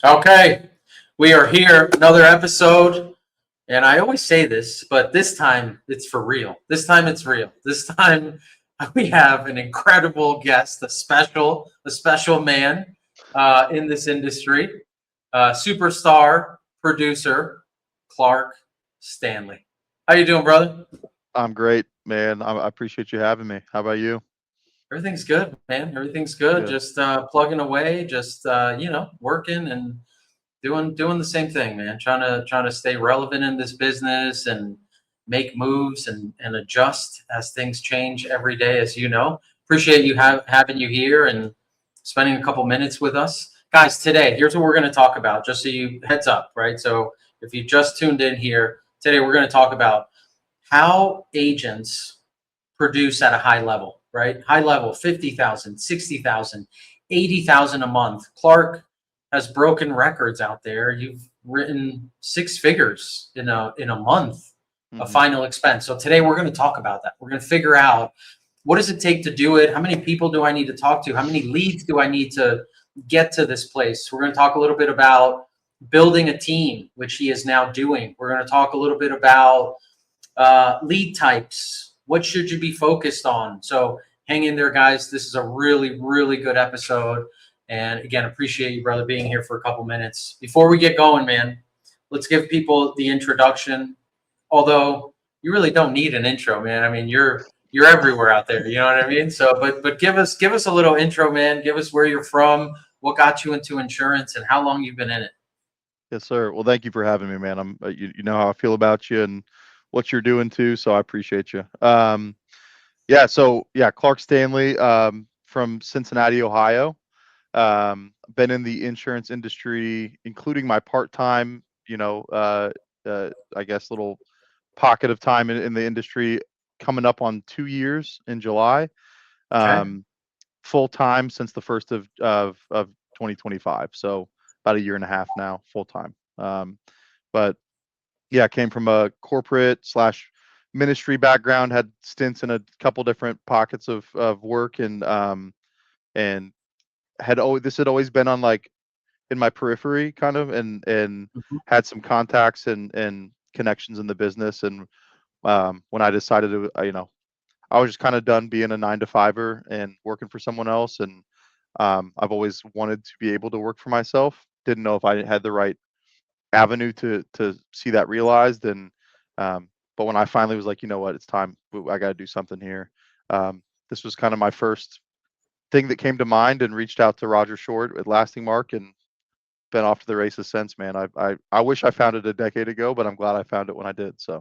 Okay, we are here, another episode, and I always say this, but this time it's for real. This time it's real. This time we have an incredible guest, a special man in this industry, superstar producer Clark Stanley. How you doing, brother? I'm great, man. I appreciate you having me. How about you? Everything's good, man. Everything's good. Good. Just plugging away, just working and doing the same thing, man. Trying to stay relevant in this business and make moves and adjust as things change every day, as you know. Appreciate you having you here and spending a couple minutes with us, guys. Today, here's what we're going to talk about. Just so you heads up, right? So if you just tuned in here today, we're going to talk about how agents produce at a high level, right? High level, 50,000, 60,000, 80,000 a month. Clark has broken records out there. You've written six figures in a month of hmm final expense. So today we're going to talk about that. We're going to figure out what does it take to do it? How many people do I need to talk to? How many leads do I need to get to this place? We're going to talk a little bit about building a team, which he is now doing. We're going to talk a little bit about lead types. What should you be focused on? So hang in there, guys. This is a really, really good episode. And again, appreciate you, brother, being here for a couple minutes. Before we get going, man, let's give people the introduction. Although you really don't need an intro, man. I mean, you're everywhere out there. You know what I mean? So, but give us a little intro, man. Give us where you're from, what got you into insurance, and how long you've been in it. Yes, sir. Well, thank you for having me, man. You know how I feel about you and what you're doing too, so I appreciate you. Clark Stanley, from Cincinnati, Ohio. Been in the insurance industry, including my part-time, I guess little pocket of time in the industry, coming up on 2 years in July. Okay. Um, Full time since the first of 2025. So about a year and a half now, full time. But yeah, came from a corporate slash ministry background, had stints in a couple different pockets of work, and had always been on, like, in my periphery kind of, and Mhm. had some contacts and connections in the business. And when I decided to, I was just kind of done being a 9 to 5er and working for someone else. And I've always wanted to be able to work for myself. Didn't know if I had the right avenue to see that realized. And but when I finally was like, you know what, it's time. I got to do something here. This was kind of my first thing that came to mind, and reached out to Roger Short at Lasting Mark, and been off to the races since, man. I wish I found it a decade ago, but I'm glad I found it when I did. So been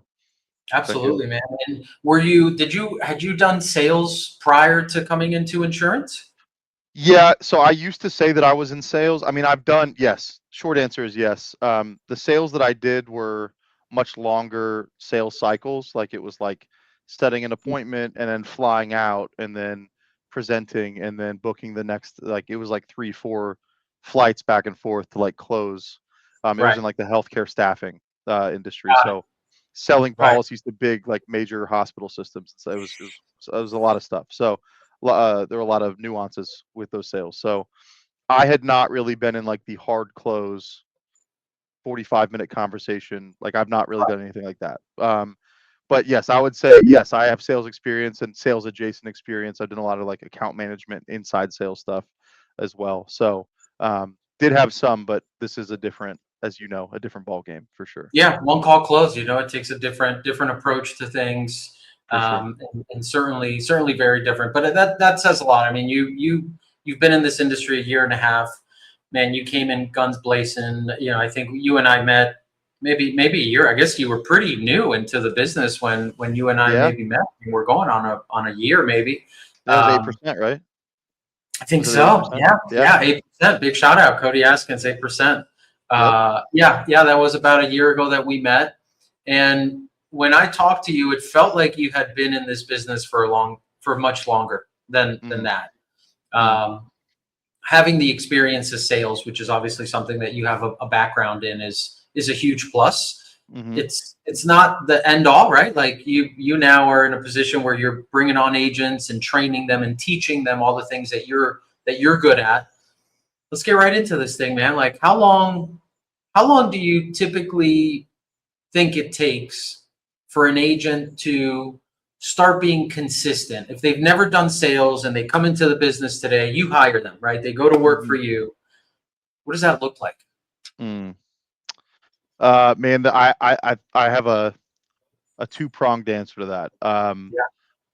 good. Absolutely, man. And had you done sales prior to coming into insurance? Yeah, so I used to say that I was in sales. I mean, I've done, yes. Short answer is yes. The sales that I did were much longer sales cycles. Like, it was like setting an appointment and then flying out and then presenting and then booking the next, like, it was like 3, 4 flights back and forth to, like, close. It was Right. in, like, the healthcare staffing industry. Got it. So selling Right. policies to big, like, major hospital systems. So it was a lot of stuff. So there were a lot of nuances with those sales. So I had not really been in, like, the hard close 45-minute conversation. Like, I've not really done anything like that. But yes, I would say yes, I have sales experience and sales adjacent experience. I've done a lot of, like, account management, inside sales stuff as well. So did have some, but this is a different, as you know, a different ball game for sure. Yeah, one call close. It takes a different approach to things, For sure. and certainly very different. But that says a lot. I mean, you've been in this industry a year and a half, man. You came in guns blazing. I think you and I met maybe a year. I guess you were pretty new into the business when you and I Yeah. maybe met. We're going on a year maybe. Yeah, it was Um, 8%, right? I think Was it so. 8%? Yeah, Yeah. yeah, 8%. Big shout out, Cody Askins, 8%. Yep. Yeah, that was about a year ago that we met. And when I talked to you, it felt like you had been in this business for much longer than Mm, that. mm, Um, Having the experience of sales, which is obviously something that you have a background in, is a huge plus. mm-hmm. It's not the end all, right? Like you now are in a position where you're bringing on agents and training them and teaching them all the things that you're good at. let's get right into this thing, man. Like how long do you typically think it takes for an agent to start being consistent? If they've never done sales and they come into the business today, you hire them, right? They go to work for you. What does that look like? Mm. Man, I have a two-pronged answer to that. Yeah.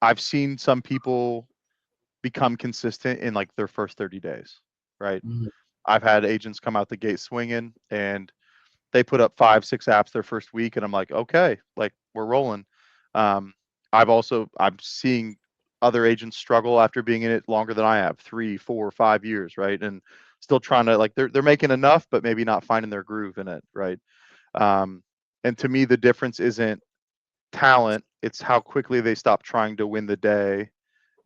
I've seen some people become consistent in like their first 30 days, right? Mhm. I've had agents come out the gate swinging and they put up 5, 6 apps their first week, and I'm like, okay, like we're rolling. Um, I'm seeing other agents struggle after being in it longer than I have, 3, 4, 5 years, right? And still trying to like they're making enough, but maybe not finding their groove in it, right? Um, and to me, the difference isn't talent; it's how quickly they stop trying to win the day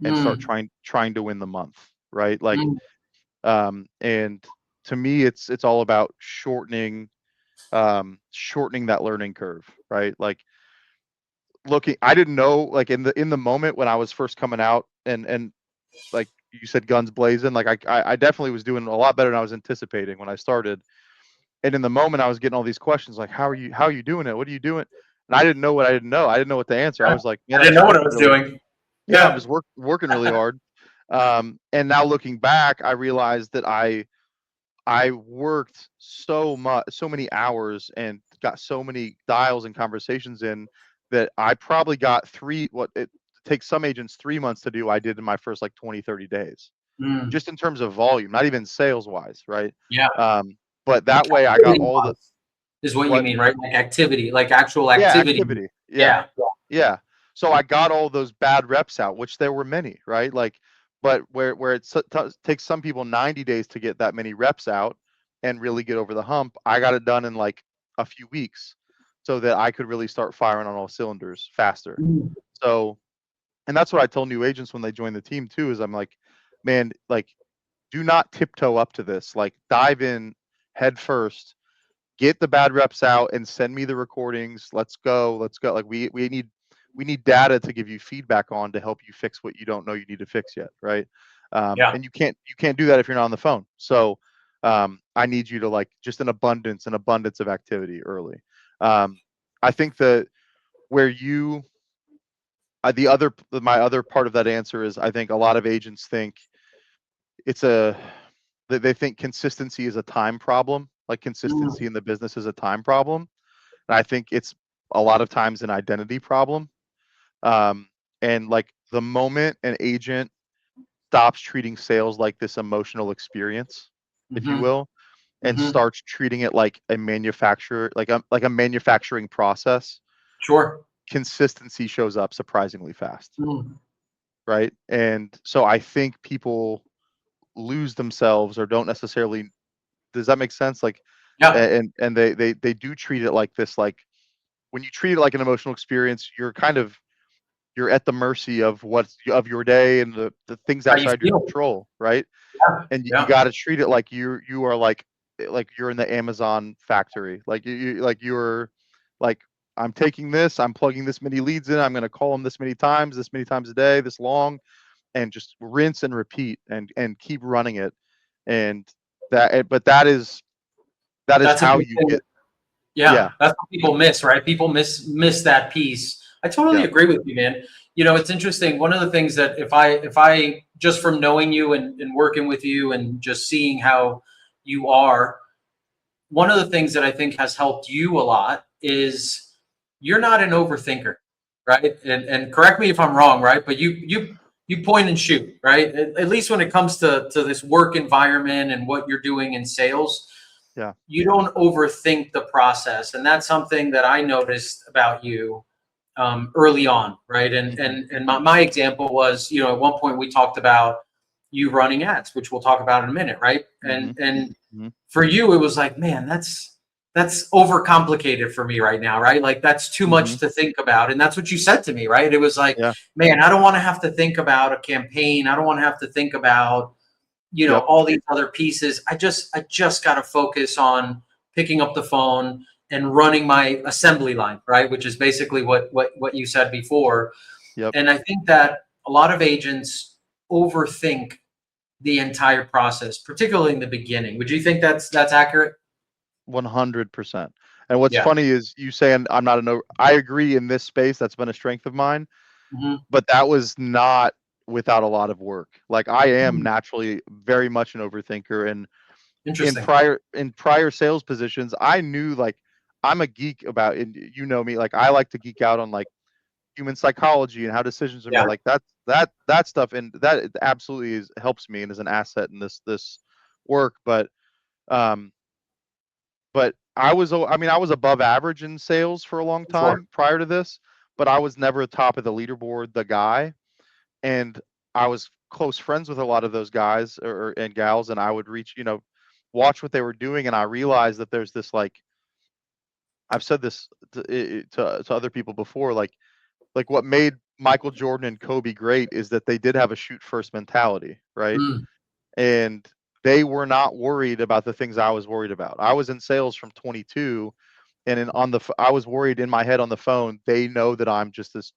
and start Mm, trying to win the month, right? Like, mm, and to me, it's all about shortening that learning curve, right? Like I didn't know, like in the moment when I was first coming out, and like you said, guns blazing, like I definitely was doing a lot better than I was anticipating when I started. And in the moment, I was getting all these questions like, how are you doing it? What are you doing? And I didn't know what I didn't know. I didn't know what to answer. I yeah. was like, man, I I'm didn't just know what I working was really, doing. yeah, I'm Yeah. just working really hard. And now looking back, I realized that I worked so many hours and got so many dials and conversations in that I probably got what it takes some agents 3 months to do. I did in my first like 20, 30 days, Mm, just in terms of volume, not even sales wise, right? yeah. But that way I got Activity all the is what you what mean, right? Like activity, like actual yeah, activity. activity. Yeah. Yeah. Yeah. So I got all those bad reps out, which there were many, right? Like, but where takes some people 90 days to get that many reps out and really get over the hump, I got it done in like a few weeks so that I could really start firing on all cylinders faster. Mm, So, and that's what I tell new agents when they join the team too, is I'm like, man, like, do not tiptoe up to this. Like, dive in head first, get the bad reps out and send me the recordings. Let's go. Let's go. Like we need data to give you feedback on to help you fix what you don't know you need to fix yet, right? yeah. And you can't do that if you're not on the phone. So I need you to like just an abundance of activity early. I think that where you my other part of that answer is I think a lot of agents think it's a they think consistency is a time problem. Like Mm, consistency in the business is a time problem. And I think it's a lot of times an identity problem. Um, and like the moment an agent stops treating sales like this emotional experience, if you mm-hmm, will, and mm-hmm. starts treating it like a manufacturer, like a manufacturing process, Sure. consistency shows up surprisingly fast, Mm, right? And so I think people lose themselves or don't necessarily. Does that make sense? Like, yeah. and they do treat it like this, like when you treat it like an emotional experience, you're at the mercy of of your day and the things How you outside your feel? control, right? Yeah. And you Yeah. got to treat it like you are like you're in the Amazon factory, like you're like, I'm taking this, I'm plugging this many leads in, I'm going to call them this many times a day, this long, and just rinse and repeat and keep running it. And but that is That's a how big you thing. get. Yeah, Yeah. that's what people miss, right? People miss that piece. I totally Yeah. agree with you, man. You know, it's interesting. One of the things that if I just from knowing you and working with you and just seeing how you are, one of the things that I think has helped you a lot is you're not an overthinker, right? And correct me if I'm wrong, right? But you point and shoot, right? At least when it comes to this work environment and what you're doing in sales, Yeah. you don't overthink the process, and that's something that I noticed about you early on, right? And Hmm. and my example was, you know, at one point we talked about you running ads, which we'll talk about in a minute, right? Hmm. And Hmm. for you, it was like, man, that's overcomplicated for me right now, right? Like that's too Hmm. much to think about, and that's what you said to me, right? It was like, Yeah. man, I don't want to have to think about a campaign. I don't want to have to think about Yep. all these other pieces. I just got to focus on picking up the phone and running my assembly line, right? Which is basically what you said before. Yep. And I think that a lot of agents overthink the entire process, particularly in the beginning. Would you think that's accurate? 100%. And what's Yeah. funny is you saying I'm not I agree in this space. That's been a strength of mine, Hmm. but that was not without a lot of work. Like I am Hmm. naturally very much an overthinker, and Interesting. in prior sales positions, I knew like I'm a geek about, and you know me, like I like to geek out on like human psychology and how decisions are made. Yeah. Like that stuff, and that absolutely helps me and is an asset in this work. Um, but I mean, I was above average in sales for a long Sure. time prior to this, but I was never top of the leaderboard, the guy. And I was close friends with a lot of those guys and gals, and I would watch what they were doing, and I realized that there's this like I've said this to other people before, like what made Michael Jordan and Kobe great is that they did have a shoot first mentality, right? Mm. And they were not worried about the things I was worried about. I was in sales from 22, and I was worried in my head on the phone. They know that I'm just this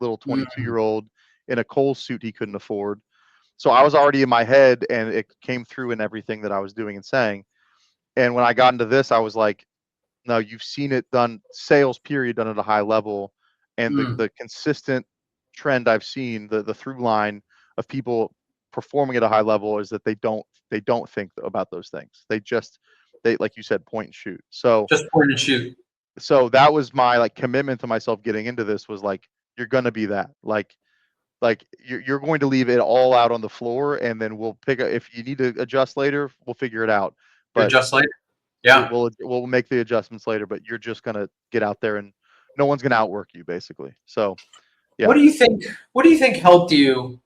little 22-year-old in a Kohl's suit he couldn't afford. So I was already in my head, and it came through in everything that I was doing and saying. And when I got into this, I was like, no, you've seen it done, sales period done at a high level, and Mm. the consistent trend I've seen, the through line of people performing at a high level is that they don't think about those things. They like you said, point and shoot. Just point and shoot. So that was my like commitment to myself getting into this, was like, you're gonna be that. Like you're going to leave it all out on the floor, and then we'll if you need to adjust later, we'll figure it out. You're But just like, yeah. we'll make the adjustments later, but you're just gonna get out there, and no one's gonna outwork you, basically. So What yeah. do you think? What do you think helped you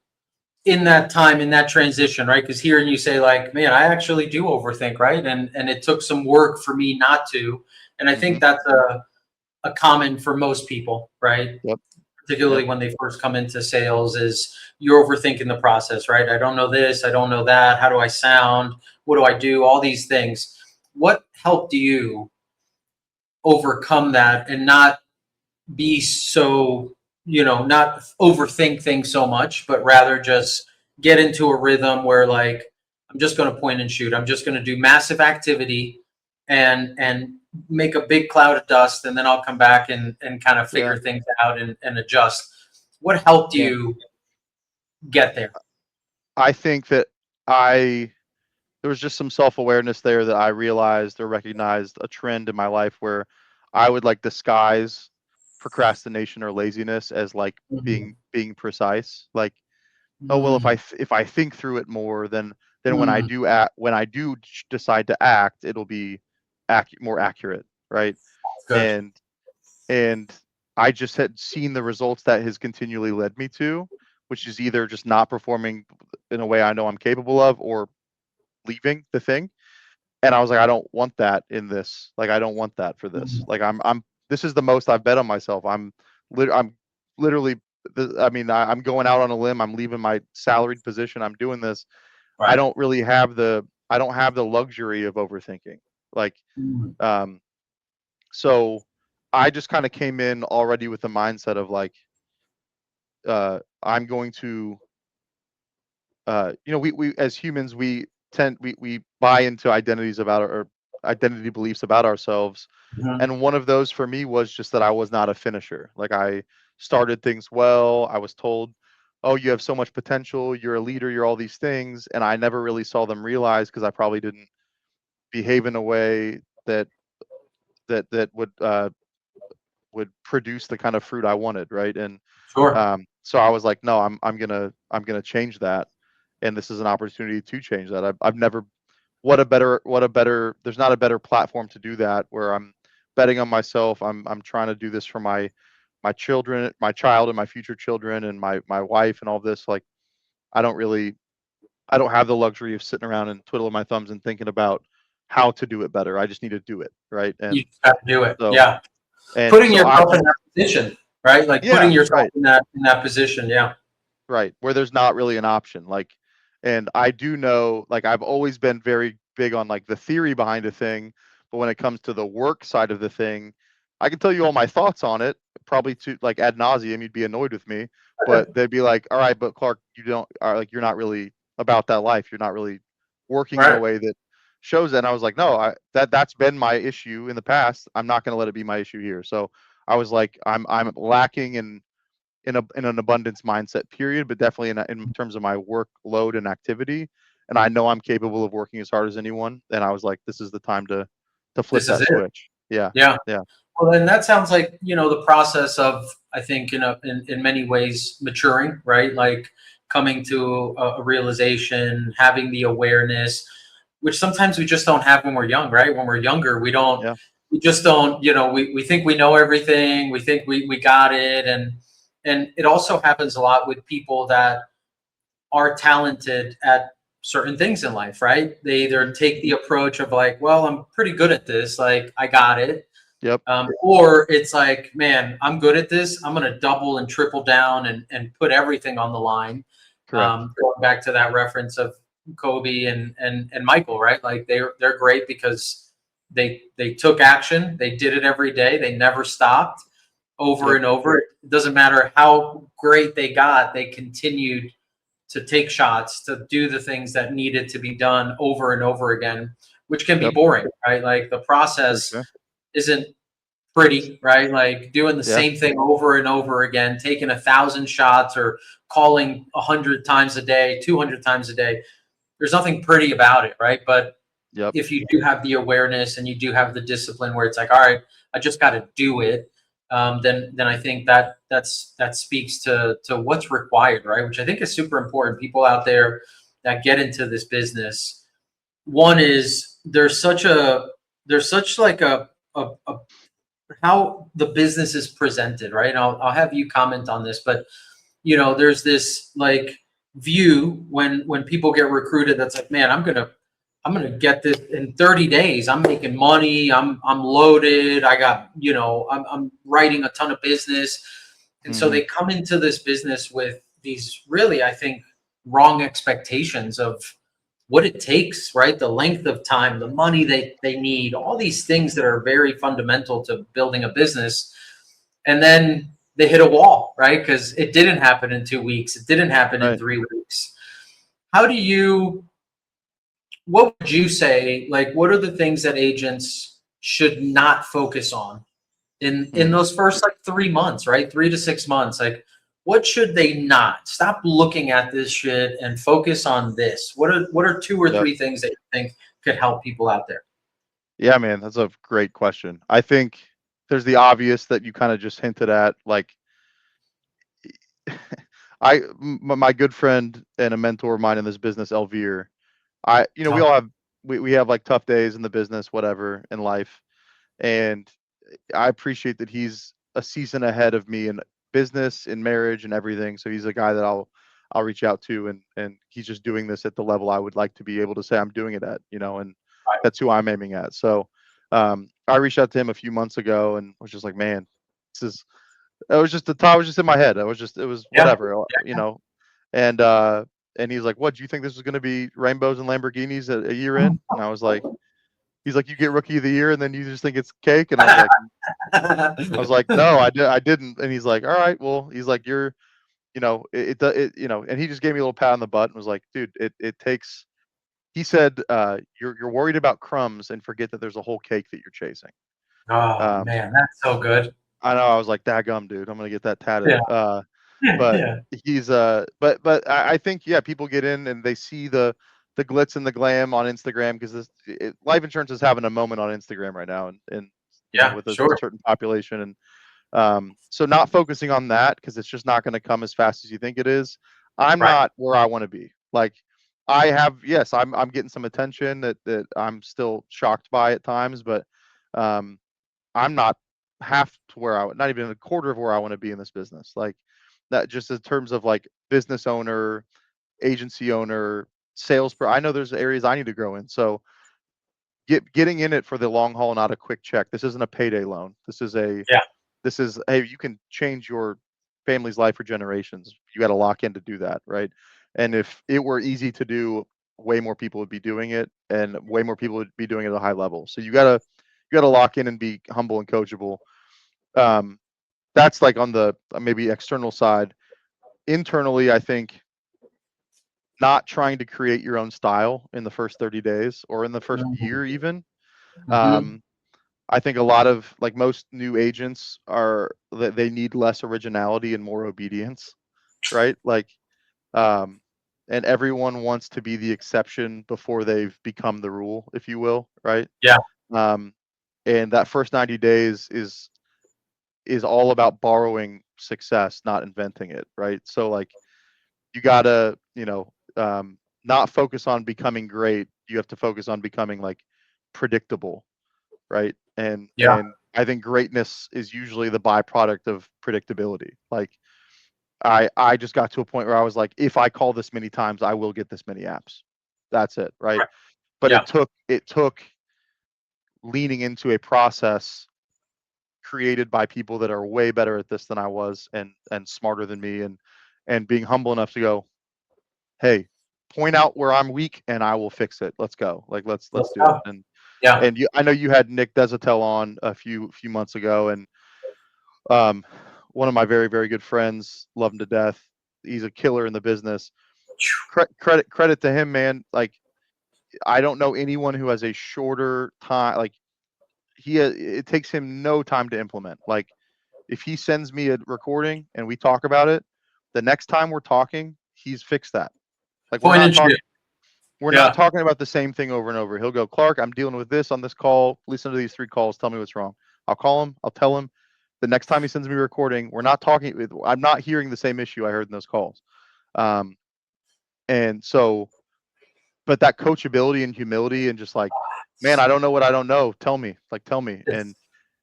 in that time, in that transition, right? Because hearing you say, like, man, I actually do overthink, right? And it took some work for me not to. And I Hmm. think that's a common for most people, right? Yep. Particularly Yep. when they first come into sales, is you're overthinking the process, right? I don't know this, I don't know that. How do I sound? What do I do? All these things. What helped you overcome that and not be so, not overthink things so much, but rather just get into a rhythm where, like, I'm just going to point and shoot. I'm just going to do massive activity and make a big cloud of dust, and then I'll come back and kind of Yeah. figure things out and adjust. What helped Yeah. you get there? I think that I there was just some self-awareness there that I realized or recognized a trend in my life where I would like disguise procrastination or laziness as like Mhm. being precise. Like, oh well, Mm. if I think through it more, then Mm. when I do decide to act, it'll be more accurate, right? Good. And and I just had seen the results that has continually led me to, which is either just not performing in a way I know I'm capable of, or leaving the thing. And I was like, I don't want that in this. Like, I don't want that for this. Mhm. Like, this is the most I've bet on myself. I'm literally, I mean, I'm going out on a limb. I'm leaving my salaried position. I'm doing this. Right. I don't have the luxury of overthinking. Like, Mm. um, so I just kind of came in already with the mindset of like, I'm going to, we as humans, we buy into identities about or identity beliefs about ourselves. Mhm. And one of those for me was just that I was not a finisher. Like I started things well. I was told, oh, you have so much potential. You're a leader. You're all these things. And I never really saw them realize because I probably didn't behave in a way that would produce the kind of fruit I wanted. Right. And Sure. so I was like, no, I'm gonna change that, and this is an opportunity to change that. I've never what a better there's not a better platform to do that, where I'm betting on myself. I'm trying to do this for my children, my child, and my future children, and my wife, and all this. Like I don't have the luxury of sitting around and twiddling my thumbs and thinking about how to do it better. I just need to do it, right? You just got to do it. So Yeah. and Putting so I yourself in just that position, right? Like putting yeah, yourself right. in that position. Yeah. Right, where there's not really an option, like, and I do know, like, I've always been very big on, like, the theory behind a thing, but when it comes to the work side of the thing, I can tell you all my thoughts on it, probably to ad nauseum, you'd be annoyed with me, but they'd be like, "All right, but Clark, you don't like, you're not really about that life. You're not really working in a Right. way that shows that. And I was like, no, that's been my issue in the past. I'm not going to let it be my issue here. So I was like, I'm lacking in an abundance mindset, period, but definitely in terms of my workload and activity. And I know I'm capable of working as hard as anyone. And I was like, this is the time to flip This is that it. switch. Yeah. Yeah. Yeah. Well, then that sounds like, the process of, I think, in many ways maturing, right? Like coming to a realization, having the awareness, which sometimes we just don't have when we're young, right? When we're younger, Yeah. we just don't, we think we know everything. We think we got it. And it also happens a lot with people that are talented at certain things in life, right? They either Mhm. take the approach of like, well, I'm pretty good at this, like I got it, Yep. or it's like, man, I'm good at this. I'm going to double and triple down and put everything on the line. Correct. Going back to that reference of Kobe and Michael, right? Like they're great because they took action. They did it every day. They never stopped, over Yep. and over. It doesn't matter how great they got. They continued to take shots, to do the things that needed to be done over and over again, which can be Yep. boring, right? Like the For process sure. isn't pretty, right? Like doing the Yeah. same thing over and over again, taking 1,000 shots or calling 100 times a day, 200 times a day. There's nothing pretty about it, right? But Yep. if you do have the awareness and you do have the discipline where it's like, all right, I just got to do it, then I think that speaks to what's required, right? Which I think is super important. People out there that get into this business, one is there's such like a how the business is presented, right? And I'll have you comment on this, but there's this like view when people get recruited that's like, man, I'm gonna get this in 30 days. I'm making money. I'm loaded. I'm writing a ton of business. And so Hmm. they come into this business with these really, I think, wrong expectations of what it takes, right? The length of time, the money they need, all these things that are very fundamental to building a business. And then they hit a wall, right? Because it didn't happen in 2 weeks. It didn't happen in Right. 3 weeks. How do you what would you say, like, what are the things that agents should not focus on in Hmm. those first like 3 months, right? 3 to 6 months. Like, what should they not stop looking at this shit and focus on this? What are two or Yep. three things that you think could help people out there? Yeah, man, that's a great question. I think there's the obvious that you kind of just hinted at, like my good friend and a mentor of mine in this business, Elvire. We Oh, all have we have like tough days in the business, whatever, in life, and I appreciate that he's a season ahead of me in business, in marriage, and everything. So he's a guy that I'll reach out to, and he's just doing this at the level I would like to be able to say I'm doing it at, and right. that's who I'm aiming at. So I reached out to him a few months ago and was just like, man, this is it was just the thought was just in my head. It was Yeah. whatever, and uh and he's like, what, do you think this is going to be rainbows and Lamborghinis a year in? And I was like, he's like, you get rookie of the year and then you just think it's cake? And I was like, no, I didn't. And he's like, all right, well, he's like, you're, and he just gave me a little pat on the butt and was like, dude, it takes, he said, you're worried about crumbs and forget that there's a whole cake that you're chasing. Oh Um, man, that's so good. I know, I was like, daggum, dude, I'm going to get that tatted. Yeah. But Yeah. but I think, yeah, people get in and they see the glitz and the glam on Instagram because life insurance is having a moment on Instagram right now, and Yeah. with a Sure. certain population, and so not focusing on that because it's just not going to come as fast as you think it is. I'm Right. not where I want to be. Like, I have, yes, I'm getting some attention that I'm still shocked by at times, but um I'm not half to where not even a quarter of where I want to be in this business. Like, that, just in terms of like business owner, agency owner, I know there's areas I need to grow in. So getting in it for the long haul, not a quick check. This isn't a payday loan. Yeah. This is, hey, you can change your family's life for generations. You got to lock in to do that, right? And if it were easy to do, way more people would be doing it, and way more people would be doing it at a high level. So you gotta lock in and be humble and coachable. Um, that's like on the maybe external side. Internally, I think not trying to create your own style in the first 30 days or in the first Mhm. year even. Mhm. I think a lot of, like, most new agents are that they need less originality and more obedience, right? Like, um, and everyone wants to be the exception before they've become the rule, if you will, right? Yeah. Um, and that first 90 days is all about borrowing success, not inventing it, right? So, like, you gotta, not focus on becoming great. You have to focus on becoming, like, predictable, right? Yeah. And I think greatness is usually the byproduct of predictability. Like, I just got to a point where I was like, if I call this many times, I will get this many apps. That's it, right? Right. But Yeah. it took leaning into a process created by people that are way better at this than I was, and smarter than me, and being humble enough to go, hey, point out where I'm weak and I will fix it. Let's go. Like, let's Let's do it. go. Yeah. And I know you had Nick Desatel on a few months ago, and um, one of my very, very good friends, love him to death. He's a killer in the business. Credit to him, man. Like, I don't know anyone who has a shorter time. Like, it takes him no time to implement. Like, if he sends me a recording and we talk about it, the next time we're talking, he's fixed that. Like, Point and shoot. we're not Yeah. talking about the same thing over and over. He'll go, Clark, I'm dealing with this on this call. Listen to these 3 calls. Tell me what's wrong. I'll call him. I'll tell him. The next time he sends me a recording, we're not talking. I'm not hearing the same issue I heard in those calls. Um, and so, but that coachability and humility and just like, man, I don't know what I don't know. Tell me, like, tell me. It's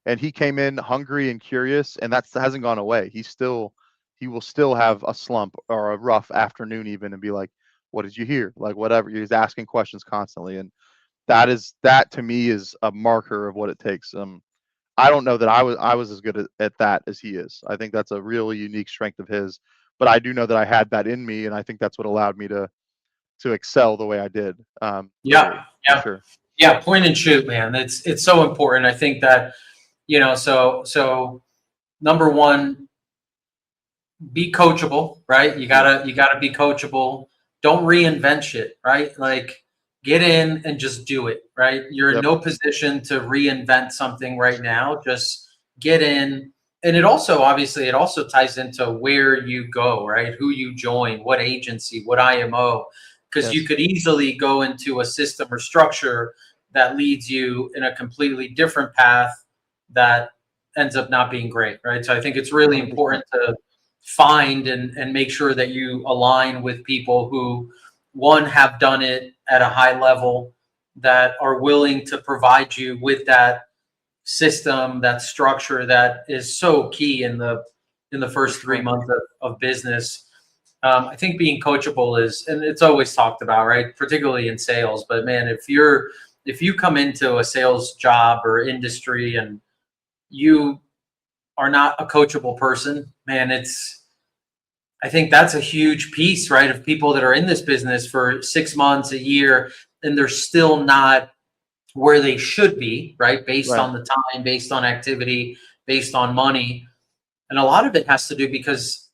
And he came in hungry and curious, and that hasn't gone away. He will still have a slump or a rough afternoon even, and be like, what did you hear? Like, whatever. He's asking questions constantly, and that to me is a marker of what it takes. I don't know that I was as good at that as he is. I think that's a really unique strength of his, but I do know that I had that in me, and I think that's what allowed me to excel the way I did, yeah. early, for Yeah. sure. Yeah. Point and shoot, man. It's so important. I think that, so number one, be coachable, right? You Yeah. gotta you gotta be coachable. Don't reinvent shit, right? Like, get in and just do it, right? You're in Yep. no position to reinvent something right now. Just get in. And it also, obviously, it also ties into where you go, right? Who you join, what agency, what IMO, because you Yes. could easily go into a system or structure that leads you in a completely different path that ends up not being great, right? So I think it's really 100%. important to find and make sure that you align with people who, one, have done it at a high level, that are willing to provide you with that system, that structure that is so key in the For first three sure. months of business. I think being coachable is, and it's always talked about, right? Particularly in sales. But man, if you come into a sales job or industry and you are not a coachable person, man, I think that's a huge piece, right? Of people that are in this business for 6 months, a year, and they're still not where they should be, right? Based Right. on the time, based on activity, based on money. And a lot of it has to do because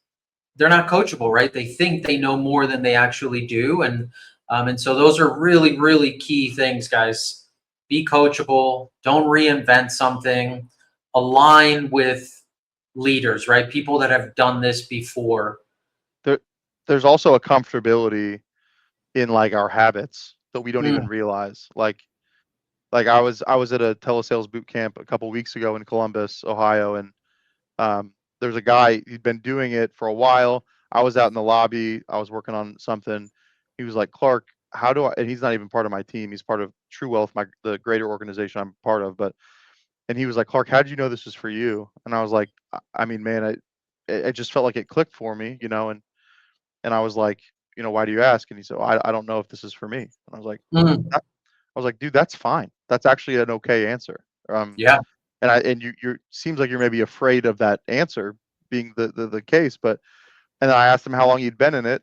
they're not coachable, right? They think they know more than they actually do. And so those are really, really key things, guys. Be coachable, don't reinvent something, align with leaders, right? People that have done this before. There there's also a comfortability in, like, our habits that we don't Mm, even realize. Like, I was at a telesales boot camp a couple weeks ago in Columbus, Ohio, and there's a guy, he'd been doing it for a while. I was out in the lobby, I was working on something. He was like, Clark, how do I, and he's not even part of my team. He's part of True Wealth, the greater organization I'm part of. But, and he was like, Clark, how did you know this was for you? And I was like, I mean, man, it just felt like it clicked for me, and I was like, why do you ask? And he said, I don't know if this is for me. And I was like, mm, I was like, dude, that's fine. That's actually an okay answer. Um, yeah. and you're seems like you're maybe afraid of that answer being the case. But, and then I asked him how long he'd been in it,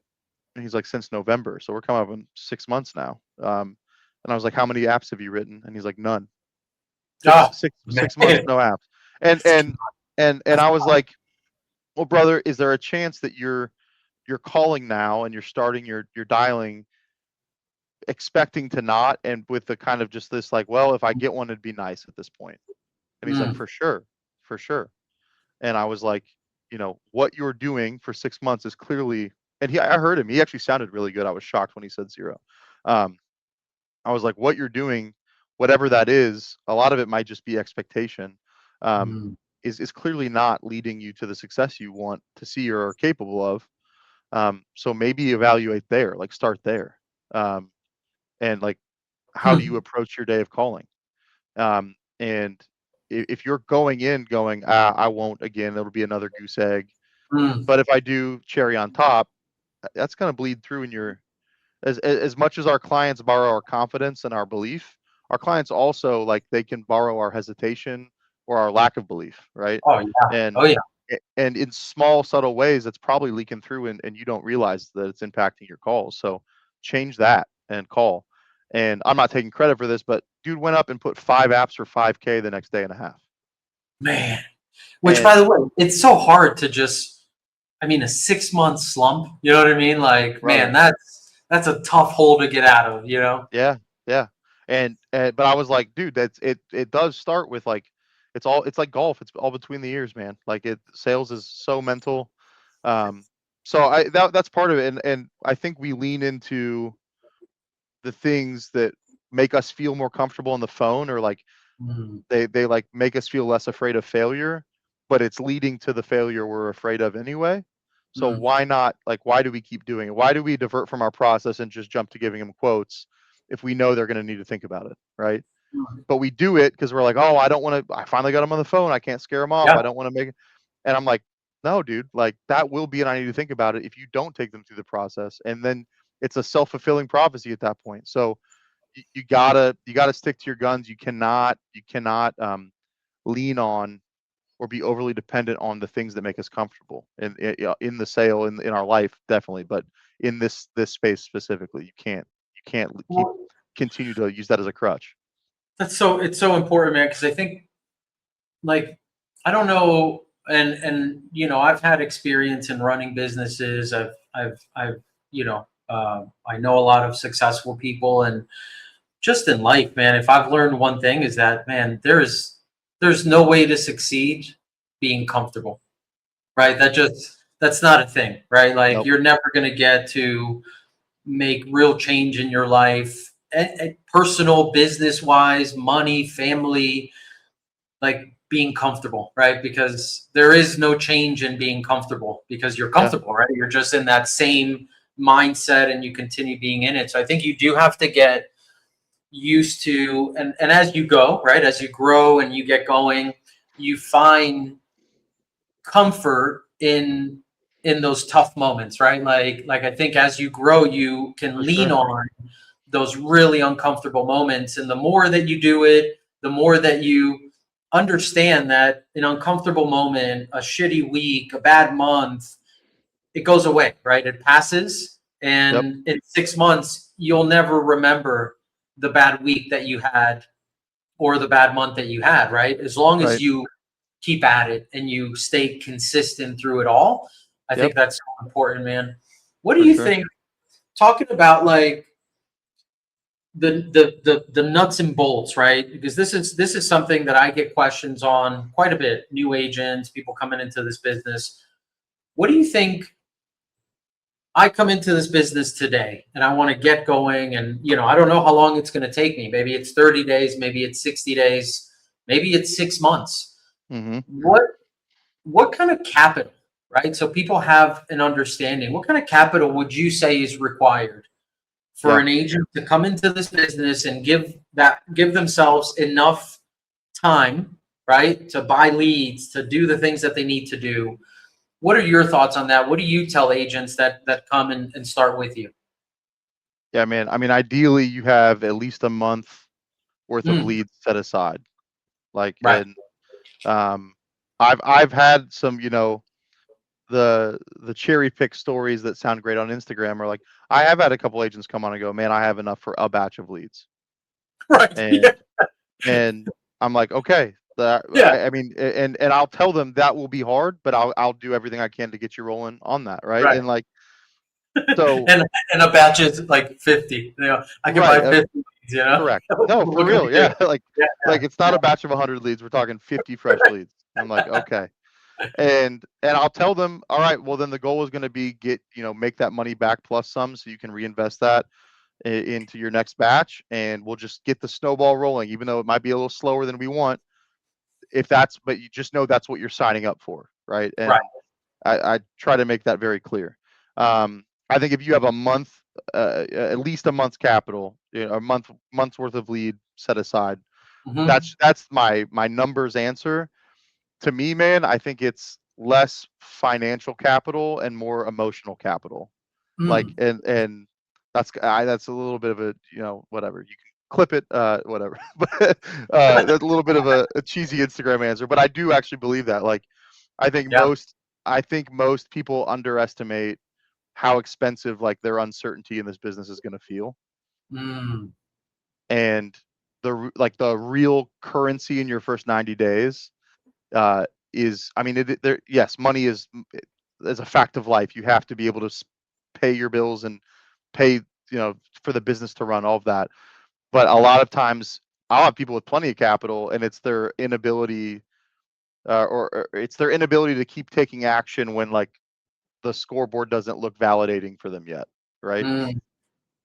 and he's like, since November. So we're coming up on 6 months now. And I was like, how many apps have you written? And he's like, none. Six Oh, six man. 6 months, no apps. And and and I was like, well, brother, is there a chance that you're you're calling now and you're starting your dialing expecting to not, and with the kind of just this like, well, if I get one, it'd be nice at this point. And he's like, Mm, for sure, for sure. And I was like, what you're doing for 6 months is clearly, and I heard him. He actually sounded really good. I was shocked when he said zero. Um, I was like, what you're doing, whatever that is, a lot of it might just be expectation. Um, mm, is clearly not leading you to the success you want to see or are capable of. So maybe evaluate there, like start there. And like, how do you mm, approach your day of calling? And if you're going in going, I won't again, it'll be another goose egg. mm, But if I do cherry on top, that's going to bleed through in your, as much as our clients borrow our confidence and our belief, our clients also like they can borrow our hesitation or our lack of belief, right? oh yeah, And oh yeah. and in small subtle ways, it's probably leaking through, and you don't realize that it's impacting your calls. So change that and call. And I'm not taking credit for this, but dude went up and put 5 apps for 5K the next day and a half. Man. Which, by And the way, it's so hard to just, I mean, a 6 month slump, you know what I mean? Like, man, brother, that's a tough hole to get out of, you know? yeah, yeah. And but I was like, dude, that's it. It does start with like, it's like golf. It's all between the ears, man. Like sales is so mental. Um, so that's part of it. And I think we lean into the things that make us feel more comfortable on the phone, or like Mm, they like make us feel less afraid of failure, but it's leading to the failure we're afraid of anyway. So mm, why not, like, why do we keep doing it? Why do we divert from our process and just jump to giving them quotes if we know they're going to need to think about it, right? mm. But we do it because we're like, oh, I don't want to, I finally got them on the phone, I can't scare them off, Yeah. I don't want to make it. And I'm like, no, dude, like that will be, and I need to think about it if you don't take them through the process. And then it's a self-fulfilling prophecy at that point. So you gotta stick to your guns. You cannot lean on or be overly dependent on the things that make us comfortable in the sale, in our life, definitely, but in this space specifically, you can't keep Well, continue to use that as a crutch. it's so important, man, because I think, like, I don't know, and I've had experience in running businesses. I've I know a lot of successful people, and just in life, man, if I've learned one thing is that, man, there's no way to succeed being comfortable, right? That's not a thing, right? Like, Nope. you're never going to get to make real change in your life, personal, business wise, money, family, like being comfortable, right? Because there is no change in being comfortable because you're Yeah. comfortable, right? You're just in that same mindset and you continue being in it. So I think you do have to get used to, and as you go, right, as you grow and you get going, you find comfort in those tough moments, right? Like I think as you grow, you can For lean sure. on those really uncomfortable moments, and the more that you do it, the more that you understand that an uncomfortable moment, a shitty week, a bad month, it goes away, right? It passes, Yep. and in 6 months you'll never remember the bad week that you had or the bad month that you had, right? As long as Right. you keep at it and you stay consistent through it all, I Yep. think that's so important, man. What do For you sure. think, talking about like the nuts and bolts, right? Because this is something that I get questions on quite a bit. New agents, people coming into this business. What do you think? I come into this business today and I want to get going, and I don't know how long it's going to take me. Maybe it's 30 days, maybe it's 60 days, maybe it's 6 months. Hmm. What kind of capital, right? So people have an understanding. What kind of capital would you say is required for Yeah. an agent to come into this business and give themselves enough time, right, to buy leads, to do the things that they need to do? What are your thoughts on that? What do you tell agents that come and start with you? Yeah, man. I mean, ideally, you have at least a month worth of Mm, leads set aside. Like, right. and um, I've had some, the cherry pick stories that sound great on Instagram are like, I have had a couple agents come on and go, man, I have enough for a batch of leads. Right. Yeah. And I'm like, okay, Yeah. I mean, and I'll tell them that will be hard, but I'll do everything I can to get you rolling on that, right? Right. And like, So And a batch is like 50. I can right, buy 50 leads, correct. No, for What can we real. do? Yeah, like Yeah, it's not a batch of 100 leads. We're talking 50 fresh leads. I'm like, okay. And I'll tell them, all right, well then the goal is going to be make that money back plus some so you can reinvest that into your next batch, and we'll just get the snowball rolling, even though it might be a little slower than we want. But you just know that's what you're signing up for, right? right. And I try to make that very clear. I think if you have a month, at least a month's capital, a month's worth of lead set aside, Hmm. that's my numbers answer. To me, man, I think it's less financial capital and more emotional capital. Like, Mm. and that's a little bit of a, whatever. You can clip it, whatever. But that's a little bit of a cheesy Instagram answer. But I do actually believe that. Like, I think Yeah. most I think most people underestimate how expensive like their uncertainty in this business is going to feel, Mm. and the real currency in your first 90 days uh, is, I mean, yes, money is a fact of life. You have to be able to pay your bills and pay, for the business to run, all of that. But a lot of times, I'll have people with plenty of capital, and it's their inability, or it's their inability to keep taking action when like the scoreboard doesn't look validating for them yet, right? Mm.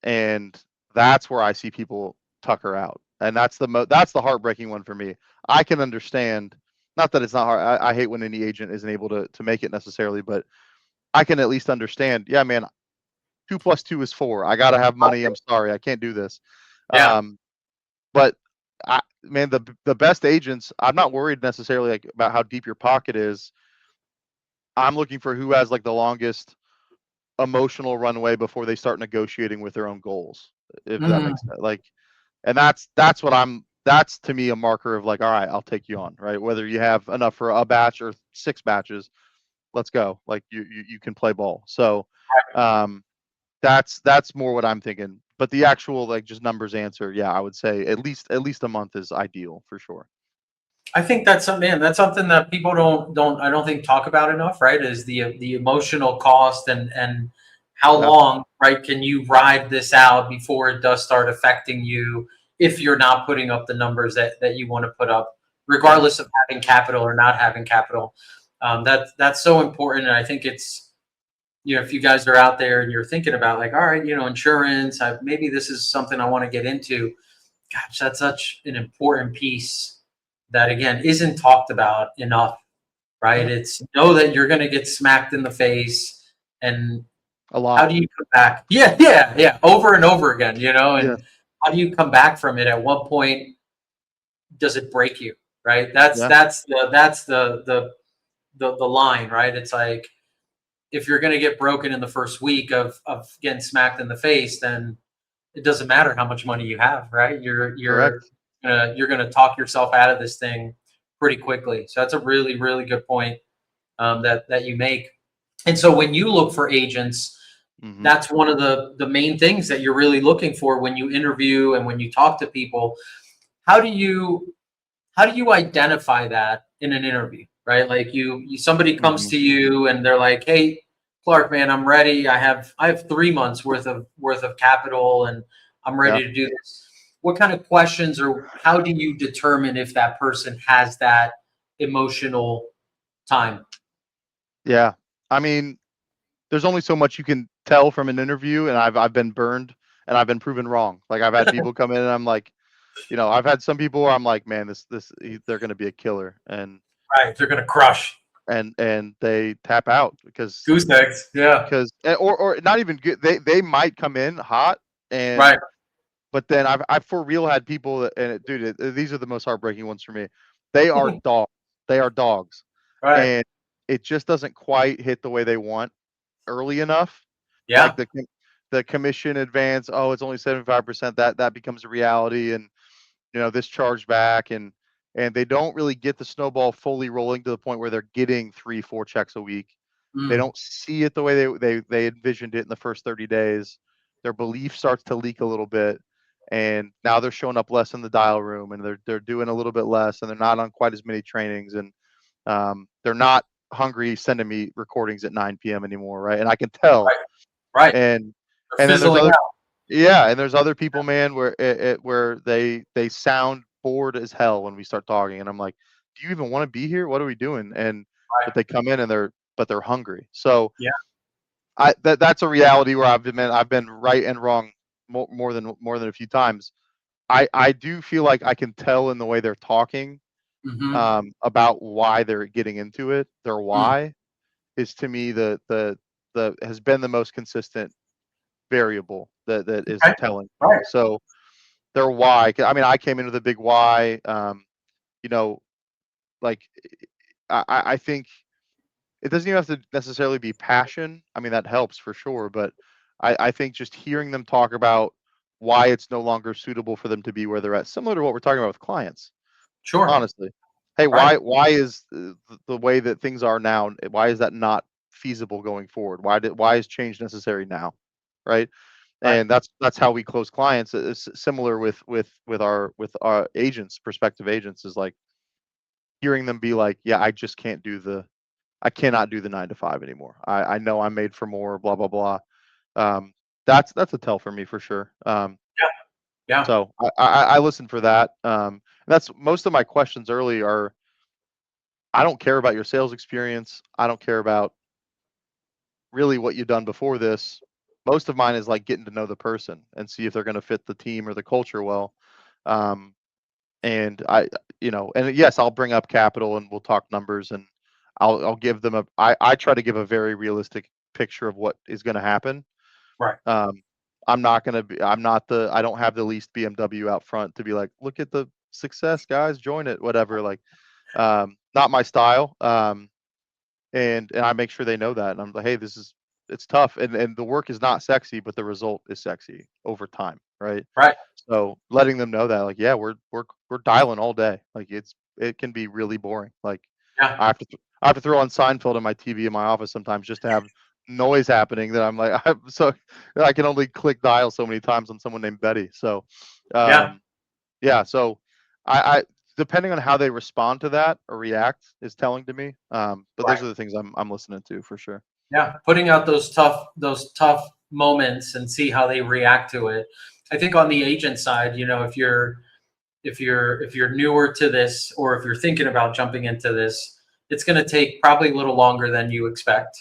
And that's where I see people tucker out, and that's the heartbreaking one for me. I can understand, not that it's not hard. I hate when any agent isn't able to make it necessarily, but I can at least understand. Yeah, man, 2 plus 2 is 4. I gotta have money. I'm sorry, I can't do this. Yeah. Um, but man, the best agents, I'm not worried necessarily like about how deep your pocket is. I'm looking for who has like the longest emotional runway before they start negotiating with their own goals, if that Mm. makes sense. Like, and that's to me a marker of like, all right, I'll take you on, right? Whether you have enough for a batch or 6 batches, let's go. Like you can play ball. So um that's more what I'm thinking. But the actual like just numbers answer, yeah, I would say at least a month is ideal for sure. I think that's something, man, that's something that people don't I don't think talk about enough, right? Is the emotional cost and how Yeah. long, right, can you ride this out before it does start affecting you if you're not putting up the numbers that you want to put up, Yep. regardless of having capital or not having capital. That's so important, and I think it's, if you guys are out there and you're thinking about like, all right, insurance, maybe this is something I want to get into. Gosh, that's such an important piece that again isn't talked about enough, right? Yep. It's know that you're going to get smacked in the face, and A how lot. do you come back? Yeah, yeah, yeah, over and over again, Yes. and how do you come back from it? At what point does it break you, right? That's Yeah. the line, right? It's like, if you're going to get broken in the first week of getting smacked in the face, then it doesn't matter how much money you have, right? Correct. You're gonna talk yourself out of this thing pretty quickly. So that's a really really good point, that you make. And so when you look for agents, Hmm. that's one of the main things that you're really looking for when you interview and when you talk to people. How do you identify that in an interview, right? Like somebody comes Hmm. to you and they're like, "Hey, Clark, man, I'm ready. I have 3 months worth of capital, and I'm Yeah. ready to do this." What kind of questions, or how do you determine if that person has that emotional time? Yeah. I mean, there's only so much you can tell from an interview, and I've been burned and I've been proven wrong. Like I've had people come in and I'm like, I've had some people where I'm like, man, they're going to be a killer, Right, they're gonna crush. and they tap out because Goose eggs. Yeah. or not even good. They might come in hot, and Right. but then I've for real had people that, and these are the most heartbreaking ones for me. They are dogs. They are dogs, Right. and it just doesn't quite hit the way they want early enough. Like Yeah. the commission advance, oh, it's only 75%. That becomes a reality, and this charge back, and they don't really get the snowball fully rolling to the point where they're getting 3 4 checks a week. They Mm. don't see it the way they envisioned it in the first 30 days. Their belief starts to leak a little bit, and now they're showing up less in the dial room, and they're doing a little bit less, and they're not on quite as many trainings, and they're not hungry sending me recordings at 9 p.m. anymore, right? And I can tell. Right. Right. and They're and then there's fizzling other, out. yeah, and there's other people, man, where where they sound bored as hell when we start talking, and I'm like, do you even want to be here? What are we doing? And Right. but they come in and they're hungry. So Yeah. that's a reality where I've been right and wrong more than a few times. I do feel like I can tell in the way they're talking, Mm-hmm. about why they're getting into it. Their Mm. why is, to me, the has been the most consistent variable that is Okay. telling to me. Right. So their why. I mean, I came into the big why. You know, like I think it doesn't even have to necessarily be passion. I mean, that helps for sure, but I think just hearing them talk about why it's no longer suitable for them to be where they're at, similar to what we're talking about with clients, Sure. honestly. Hey, Right. why is the way that things are now, why is that not feasible going forward? Why is change necessary now? Right? Right. And that's how we close clients. It's similar with our agents, prospective agents, is like hearing them be like, yeah, I cannot do the 9 to 5 anymore. I know I'm made for more, blah blah blah. Um, that's a tell for me for sure. Yeah. Yeah. So I listen for that. That's most of my questions early are, I don't care about your sales experience. I don't care about really what you've done before this. Most of mine is like getting to know the person and see if they're going to fit the team or the culture well. Um, and and yes, I'll bring up capital and we'll talk numbers, and I'll give them I try to give a very realistic picture of what is going to happen. Right. Um, I'm not going to be, I'm not the, I don't have the least BMW out front to be like, look at the success, guys, join it, whatever. Like, not my style. And I make sure they know that. And I'm like, hey, it's tough, and the work is not sexy, but the result is sexy over time, right? Right. So letting them know that, like, yeah, we're dialing all day. Like, it can be really boring. Like, Yeah. I have to throw on Seinfeld on my TV in my office sometimes just to have noise happening that I'm like, so I can only click dial so many times on someone named Betty. So, Yeah. um, yeah, so I depending on how they respond to that or react is telling to me. But those Right. are the things I'm listening to for sure. Yeah. Putting out those tough moments and see how they react to it. I think on the agent side, if you're newer to this, or if you're thinking about jumping into this, it's going to take probably a little longer than you expect.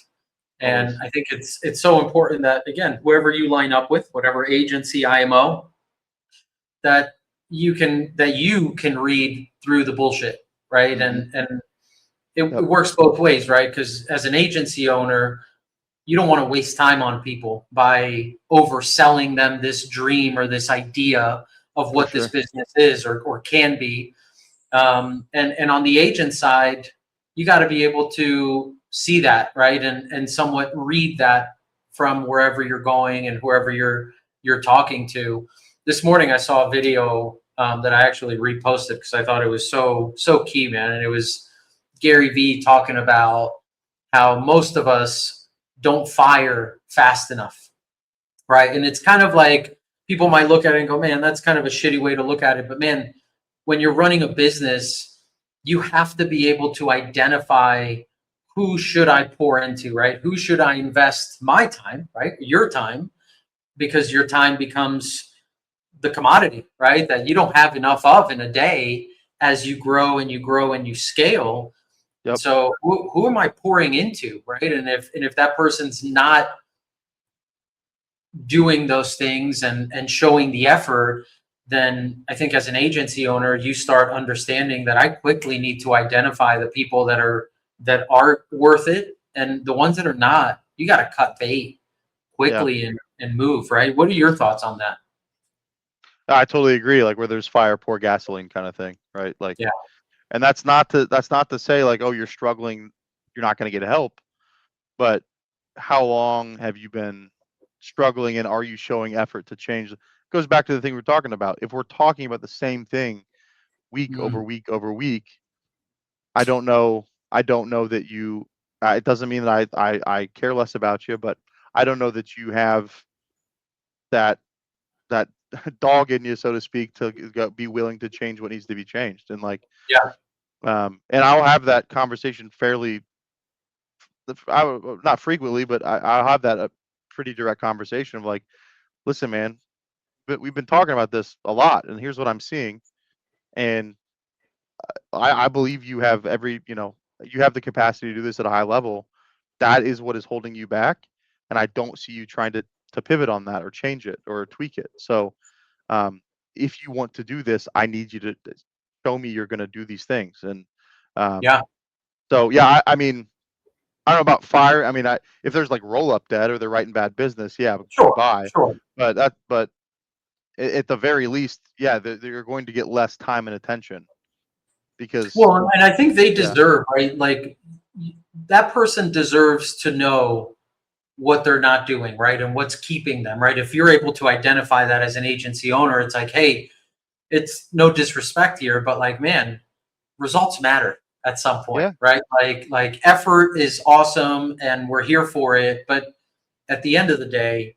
And Always. I think it's so important that, again, whoever you line up with, whatever agency, IMO, that you can read through the bullshit, right? Hmm. And it Yep. works both ways, right? Because as an agency owner, you don't want to waste time on people by overselling them this dream or this idea of For what this sure. business is, or can be. And on the agent side, you got to be able to see that, right, and somewhat read that from wherever you're going and whoever you're talking to. This morning, I saw a video that I actually reposted because I thought it was so key, man. And it was Gary Vee talking about how most of us don't fire fast enough, right? And it's kind of like, people might look at it and go, man, that's kind of a shitty way to look at it. But man, when you're running a business, you have to be able to identify, who should I pour into, right? Who should I invest my time, right? Your time, because your time becomes the commodity, right? That you don't have enough of in a day as you grow and you grow and you scale. And Yep. so who am I pouring into, right? And if that person's not doing those things and showing the effort, then I think as an agency owner, you start understanding that I quickly need to identify the people that are worth it, and the ones that are not, you got to cut bait Yeah. quickly and move, right? What are your thoughts on that? I totally agree. Like, where there's fire, pour gasoline kind of thing, right? Like, Yeah. and that's not to say like, oh, you're struggling, you're not going to get help. But how long have you been struggling, and are you showing effort to change? It goes back to the thing we're talking about. If we're talking about the same thing week over Mm, week over week, I don't know. I don't know that you. It doesn't mean that I care less about you, but I don't know that you have that that dog in you, so to speak, to be willing to change what needs to be changed. And like, yeah. and I'll have that conversation fairly, not frequently, but I'll have that pretty direct conversation of like, listen, man, but we've been talking about this a lot, and here's what I'm seeing. And I believe you have you have the capacity to do this at a high level. That is what is holding you back. And I don't see you trying to pivot on that or change it or tweak it. So um, if you want to do this, I need you to show me you're going to do these things. And um, Yeah, so, yeah, I mean, I don't know about fire. I mean, if there's like roll up debt or they're writing bad business, yeah, sure, goodbye. sure. But at the very least, yeah, they're going to get less time and attention because, Well, and I think they yeah, deserve, right? Like that person deserves to know what they're not doing, right? And what's keeping them, right? If you're able to identify that as an agency owner, it's like, hey, it's no disrespect here, but like, man, results matter at some point, yeah, right? Like effort is awesome and we're here for it, but at the end of the day,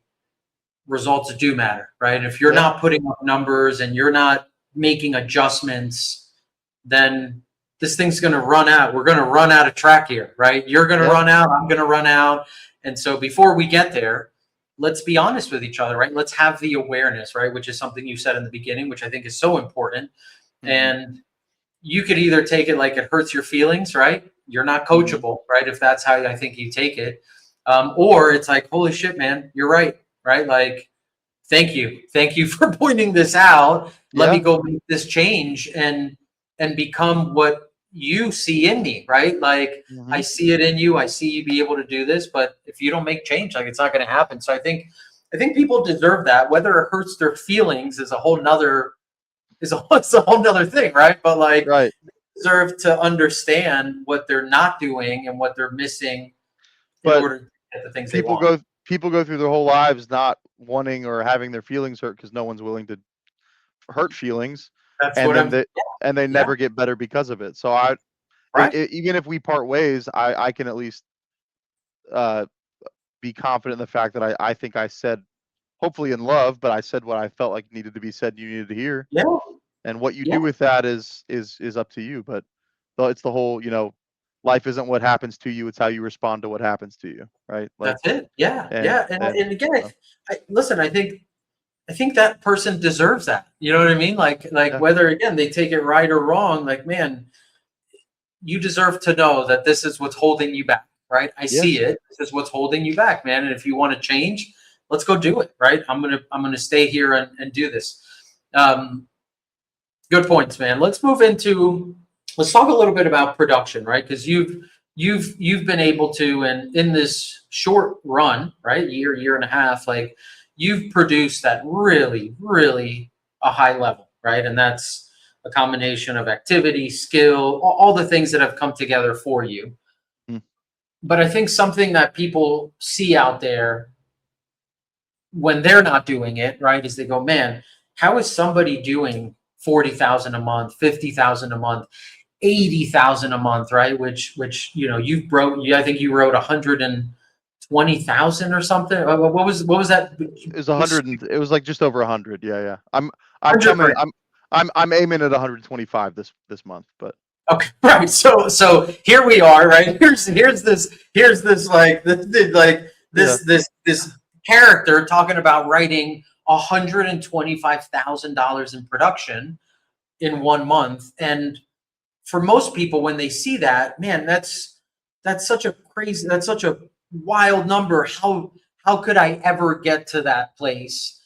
results do matter, right? If you're yeah, not putting up numbers and you're not making adjustments, then this thing's going to run out. We're going to run out of track here, right? You're going to yeah, run out. I'm going to run out. And so before we get there, let's be honest with each other, right? Let's have the awareness, right? Which is something you said in the beginning, which I think is so important. hmm, And you could either take it like it hurts your feelings, right? You're not hmm, coachable, right? If that's how I think you take it. Or it's like, holy shit, man, you're right, right? Like, thank you for pointing this out. Let me yeah, go make this change and become what you see in me, right? Like I hmm, see it in you. I see you be able to do this, but if you don't make change, like it's not going to happen. So I think people deserve that. Whether it hurts their feelings is a whole nother it's a whole nother thing, right? But like right. deserve to understand what they're not doing and what they're missing in But order to get the things they people want. go people go through their whole lives not wanting or having their feelings hurt because no one's willing to hurt feelings, That's and what then I'm. they Yeah, never get better because of it. So right. even if we part ways, I can at least uh, be confident in the fact that I think I said, hopefully in love, but I said what I felt like needed to be said, you needed to hear. Yeah, And what you yeah. do with that is up to you. But it's the whole, life isn't what happens to you, it's how you respond to what happens to you, right? Like, That's it. Yeah, and yeah. And again, so, listen. I think that person deserves that. You know what I mean? Like yeah, whether again they take it right or wrong. Like man, you deserve to know that this is what's holding you back. Right? I yeah, see it. This is what's holding you back, man. And if you want to change, let's go do it. Right? I'm gonna stay here and do this. Um, Good points, man. Let's talk a little bit about production, right? Because you've been able to, and in this short run, right, year and a half, like you've produced that really a high level, right? And that's a combination of activity, skill, all the things that have come together for you. mm, But I think something that people see out there when they're not doing it, right, is they go, man, how is somebody doing 40,000 a month, 50,000 a month, 80,000 a month, right? Which you wrote, I think you wrote 120,000 or something. What was that? it was 100, and it was like just over 100. Yeah, yeah. I'm 100 coming. grand. I'm aiming at 125 this month, but Okay, right. So here we are, right? Here's this like yeah, this character talking about writing $125,000 in production in 1 month. And for most people, when they see that, man, that's such a crazy, that's such a wild number. How could I ever get to that place?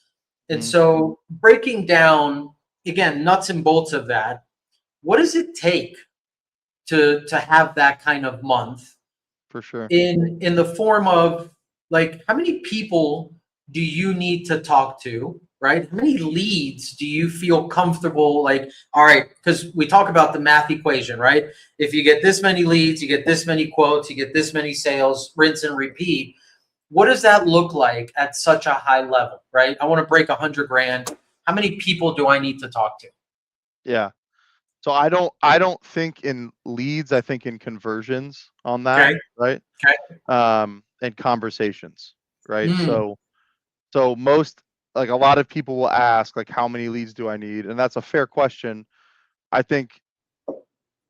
And mm, so breaking down again, nuts and bolts of that, what does it take to have that kind of month for sure. in the form of like how many people do you need to talk to, right? How many leads do you feel comfortable like, all right, because we talk about the math equation, right? If you get this many leads, you get this many quotes, you get this many sales, rinse and repeat. What does that look like at such a high level, right? I want to break 100 grand. How many people do I need to talk to? Yeah. So I don't think in leads. I think in conversions on that, Okay. right? Okay. And conversations, right? Mm, So most, like, a lot of people will ask like, how many leads do I need? And that's a fair question. I think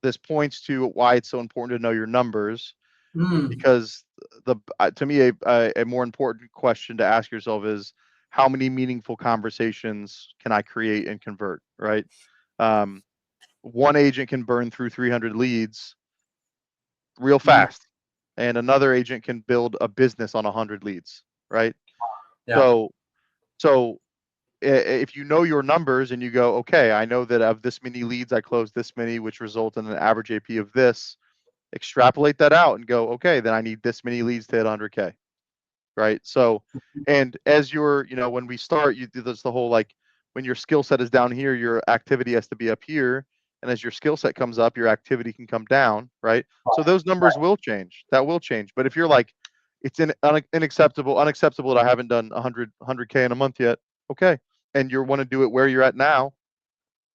this points to why it's so important to know your numbers. because to me a more important question to ask yourself is how many meaningful conversations can I create and convert, right? One agent can burn through 300 leads real fast, and another agent can build a business on 100 leads, right? Yeah. So so if you know your numbers and you go, okay, I know that of this many leads I closed this many, which result in an average AP of this, extrapolate that out and go, okay, then I need this many leads to hit 100K, right? So, and as you're, when we start, you do this the whole like when your skill set is down here, your activity has to be up here, and as your skill set comes up, your activity can come down, right? So those numbers will change. That will change. But if you're like, it's unacceptable that I haven't done 100K in a month yet, okay, and you want to do it where you're at now,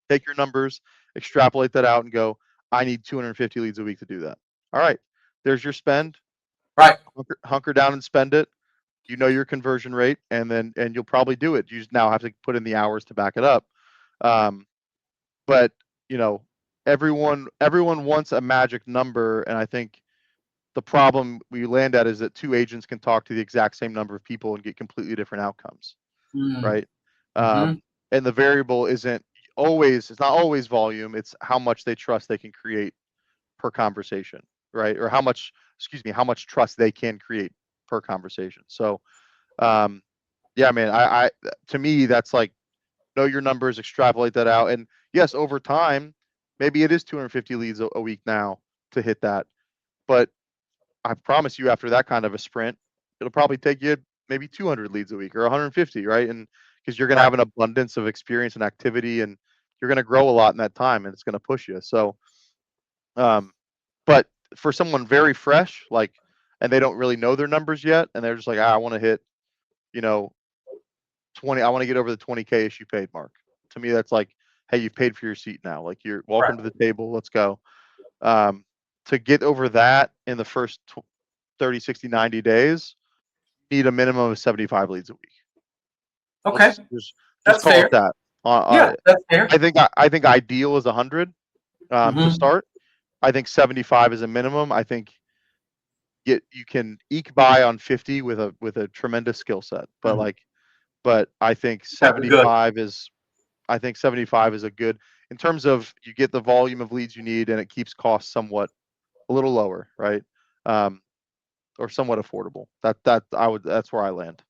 take your numbers, extrapolate that out, and go, I need 250 leads a week to do that. All right, there's your spend. Right. Hunker down and spend it. You know your conversion rate, and you'll probably do it. You just now have to put in the hours to back it up. But everyone wants a magic number, and I think the problem we land at is that two agents can talk to the exact same number of people and get completely different outcomes, right? Mm-hmm. And the variable isn't always, it's not always volume, it's how much they trust they can create per conversation, right? Or how much trust they can create per conversation. So yeah, man, I to me that's like, know your numbers, extrapolate that out, and yes, over time maybe it is 250 leads a week now to hit that, but I promise you after that kind of a sprint, it'll probably take you maybe 200 leads a week or 150, right? And because you're going to Right. have an abundance of experience and activity, and you're going to grow a lot in that time, and it's going to push you. So but for someone very fresh, like, and they don't really know their numbers yet, and they're just like, I want to hit, 20, I want to get over the 20K issue paid mark. To me, that's like, hey, you've paid for your seat now. Like, you're welcome to the table. Let's go. To get over that in the first 30, 60, 90 days, need a minimum of 75 leads a week. Okay. Just That's call fair. it that. Yeah, that's fair. I think ideal is 100 to start. I think 75 is a minimum. I think you can eke by on 50 with a tremendous skill set, but I think That's good. 75 is a good, in terms of you get the volume of leads you need and it keeps costs somewhat a little lower, right? Or somewhat affordable. That's where I land.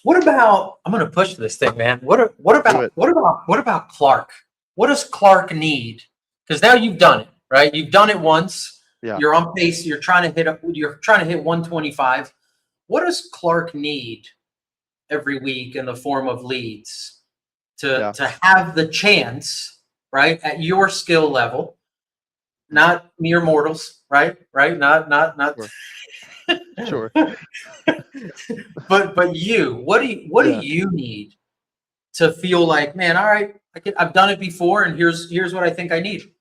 What about? I'm going to push this thing, man. What about Clark? What does Clark need? Because now you've done it, right? You've done it once. Yeah. You're on pace. You're trying to hit 125. What does Clark need every week in the form of leads to have the chance, right, at your skill level, not mere mortals, right? Not. Sure. but you, what do you need to feel like, man, all right, I've done it before, and here's what I think I need.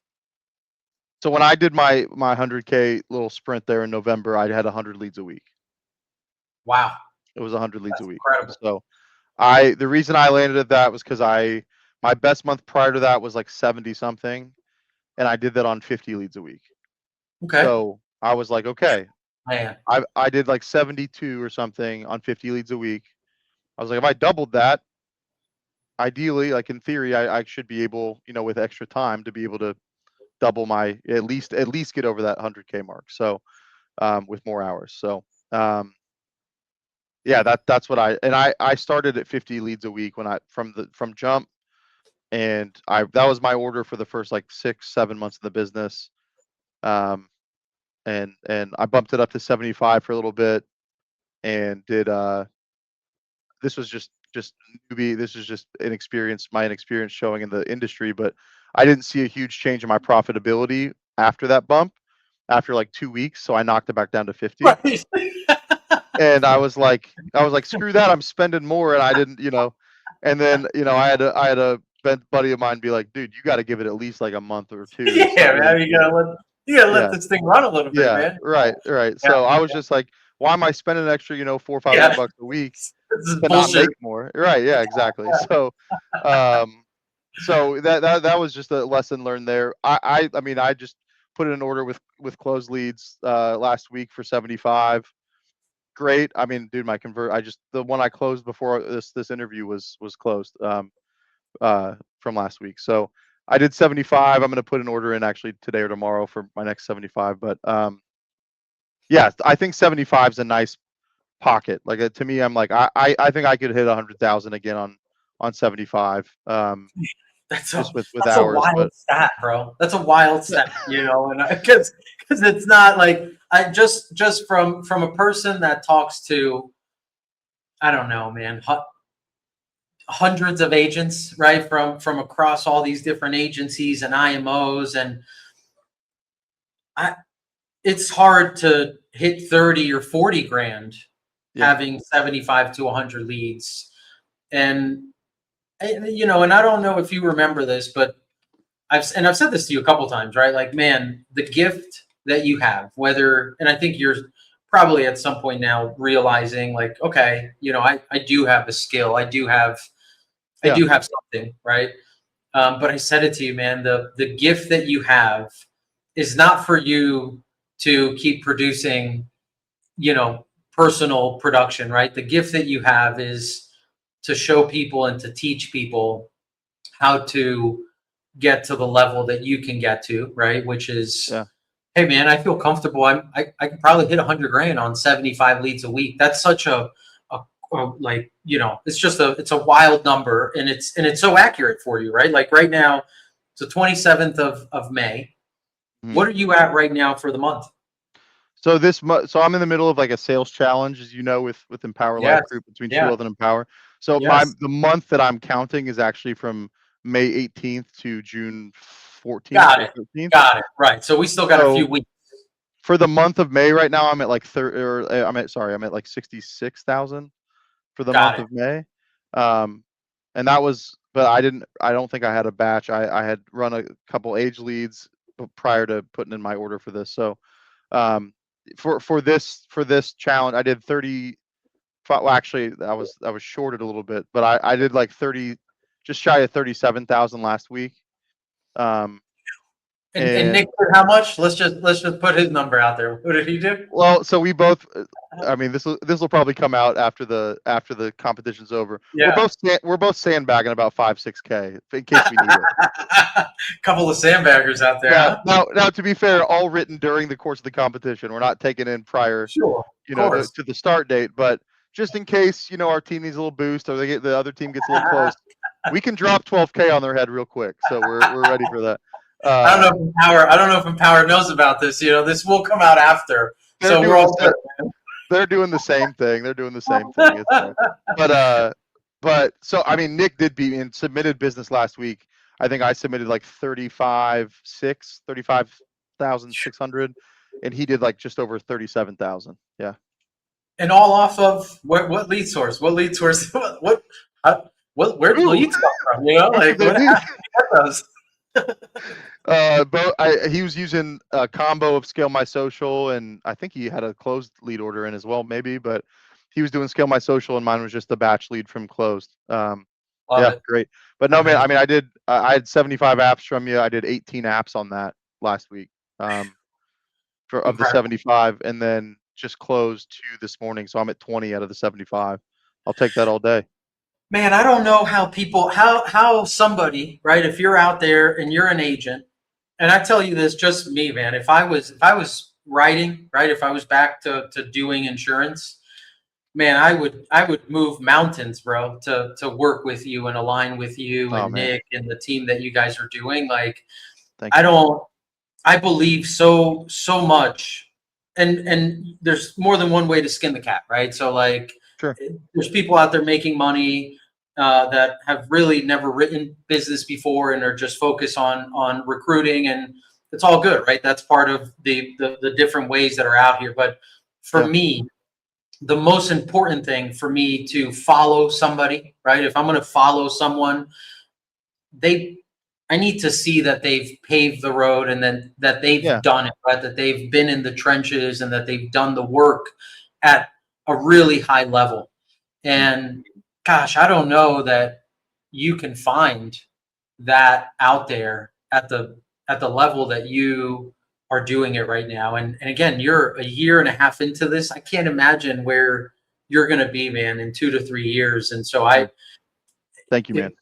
So when I did my 100K little sprint there in November, I had 100 leads a week. Wow. It was 100 leads a week. Incredible. So the reason I landed at that was because my best month prior to that was like 70 something, and I did that on 50 leads a week. Okay. So I was like, okay, man, I did like 72 or something on 50 leads a week. I was like, if I doubled that, ideally, like in theory, I should be able, with extra time, to be able to double my, at least get over that 100K mark. So with more hours. So yeah, that's what I started at 50 leads a week from jump, and that was my order for the first like 6-7 months of the business. And I bumped it up to 75 for a little bit, and did this was just newbie. This is just my inexperience showing in the industry, but I didn't see a huge change in my profitability after that bump, after like 2 weeks. So I knocked it back down to 50. right. And I was like, screw that, I'm spending more. And I didn't, and then, I had a buddy of mine be like, dude, you got to give it at least like a month or two. Yeah, man, you gotta let this thing run a little bit, man. Right. Yeah. So I was just like, why am I spending an extra, $400 or $500 a week This is to bullshit. not make more? Right. Yeah, exactly. So, so that was just a lesson learned there. I mean, I just put in an order with closed leads last week for 75. Great. I mean, dude, the one I closed before this interview was closed from last week. So I did 75. I'm going to put an order in actually today or tomorrow for my next 75. But yeah, I think 75 is a nice pocket. Like to me, I'm like I think I could hit 100,000 again on 75. That's Just with that's a hours, wild but stat, bro. That's a wild stat, you know, and because it's not like I just from a person that talks to, I don't know, man, hundreds of agents, right, from across all these different agencies and IMOs, and I it's hard to hit 30 or 40 grand yeah, having 75 to 100 leads. And you know, and I don't know if you remember this, but I've said this to you a couple times, right? Like, man, the gift that you have, whether, and I think you're probably at some point now realizing, like, okay, you know, I do have a skill, I yeah, do have something, right? But I said it to you, man. The gift that you have is not for you to keep producing, you know, personal production, right? The gift that you have is to show people and to teach people how to get to the level that you can get to, right? Which is, yeah. hey man, I feel comfortable. I can probably hit 100 grand on 75 leads a week. That's such a like, you know, it's a wild number, and it's so accurate for you, right? Like right now, it's the 27th of May. Mhm. What are you at right now for the month? So so I'm in the middle of like a sales challenge, as you know, with Empower Life Yes. Group between True Yeah. Wealth and Empower. So Yes. the month that I'm counting is actually from May 18th to June 14th Got or it. 13th. Got it. Right. So we still got a few So weeks. for the month of May right now, I'm at like I'm at like 66,000 for the Got month it. of May. Um, and that was, but I don't think I had a batch. I had run a couple age leads prior to putting in my order for this. So um, for this challenge, I did 30. Well, actually, I was shorted a little bit, but I did like 30, just shy of 37,000 last week. Um, And Nick and did how much? Let's just put his number out there. What did he do? well, so we both. I mean, this will probably come out after the competition's over. Yeah. We're both sandbagging about 5-6K in case we need it. Couple of sandbaggers out there, Now, huh? now, now, to be fair, all written during the course of the competition. We're not taking in prior, Sure. Of course. to the start date. But just in case, our team needs a little boost or the other team gets a little close, we can drop 12K on their head real quick. So we're ready for that. I don't know if Empower knows about this. You know, this will come out after, They're so we're doing the all same. good. They're doing the same thing. They're doing the same thing. It's fine. But so I mean, Nick did be in submitted business last week. I think I submitted like 35,600, and he did like just over 37,000. Yeah. And all off of what lead source? What lead source? Where did the Ooh, leads come from? You know, where could like they what be? happened to get those? But he was using a combo of Scale My Social, and I think he had a closed lead order in as well, maybe. But he was doing Scale My Social, and mine was just a batch lead from closed. Love Yeah, it. great. But no, man. I mean, I had 75 apps from you. I did 18 apps on that last week. Of the Incredible. 75, and then just closed 2 this morning, so I'm at 20 out of the 75. I'll take that all day. Man, I don't know how people, how somebody, right? If you're out there and you're an agent, and I tell you this, just me, man. If I was writing, right? If I was back to doing insurance, man, I would move mountains, bro, to work with you and align with you Oh and man, Nick and the team that you guys are doing. Like, thank I you, man. don't, I believe so much, and there's more than one way to skin the cat, right? So like, Sure. there's people out there making money that have really never written business before and are just focused on recruiting, and it's all good, right? That's part of the different ways that are out here. But for Yeah. me, the most important thing for me to follow somebody, right? If I'm going to follow someone, they I need to see that they've paved the road, and then that they've Yeah. done it, right? That they've been in the trenches and that they've done the work at a really high level. Mhm. And gosh, I don't know that you can find that out there at the level that you are doing it right now. And again, you're a year and a half into this. I can't imagine where you're going to be, man, in 2 to 3 years. And so Mm. Thank you, man.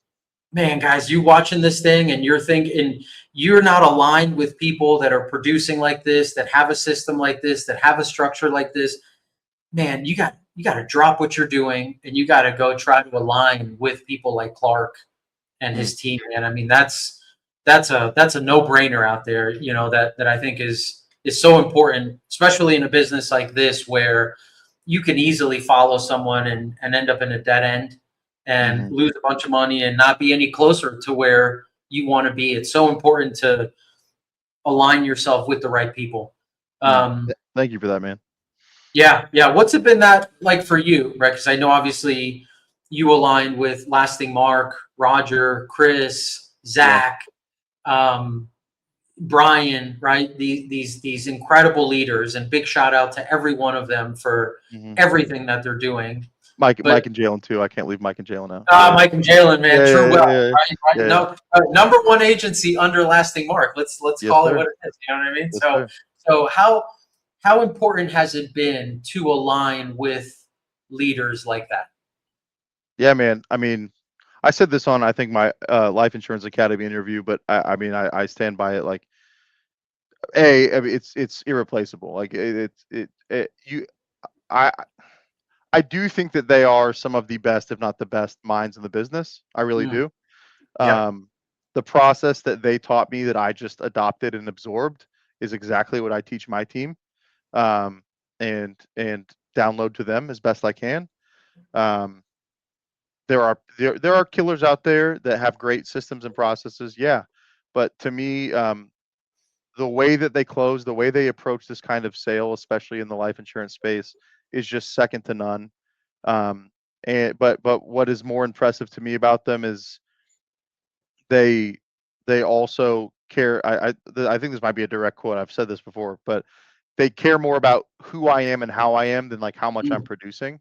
man, guys, you watching this thing and you're thinking you're not aligned with people that are producing like this, that have a system like this, that have a structure like this, man, you got to drop what you're doing and you got to go try to align with people like Clark and Mm. his team, man. I mean, that's a no-brainer out there, that I think is so important, especially in a business like this where you can easily follow someone and end up in a dead end and Mhm. lose a bunch of money and not be any closer to where you want to be. It's so important to align yourself with the right people. Mm. Um, Thank you for that, man. yeah, yeah. What's it been that like for you, right? Because I know obviously you aligned with Lasting Mark, Roger, Chris, Yeah. Zach, um, Brian, right? These incredible leaders, and big shout out to every one of them for Mhm. everything that they're doing. Mike But and Jalen too. I can't leave Mike and Jalen out. Yeah. Mike and Jalen, man, Yeah. true Yeah. well, Yeah. right? Right? Yeah. Yeah. No, number one agency under Lasting Mark. Let's Yes, call it sir. what it is. You know what I mean? Yes, So sir. so how important has it been to align with leaders like that? Yeah, man. I mean, I said this on I think my Life Insurance Academy interview, but I mean I stand by it. Like, I mean, it's irreplaceable. Like it you I I do think that they are some of the best, if not the best, minds in the business. I really Mm, do. yep. Um, the process that they taught me that I just adopted and absorbed is exactly what I teach my team, um, and download to them as best I can. Um, there are killers out there that have great systems and processes, yeah, but to me, the way that they close, the way they approach this kind of sale, especially in the life insurance space, is just second to none. Um, and but what is more impressive to me about them is they they also care. I think this might be a direct quote. I've said this before, but they care more about who I am and how I am than like how much I'm Mm, producing.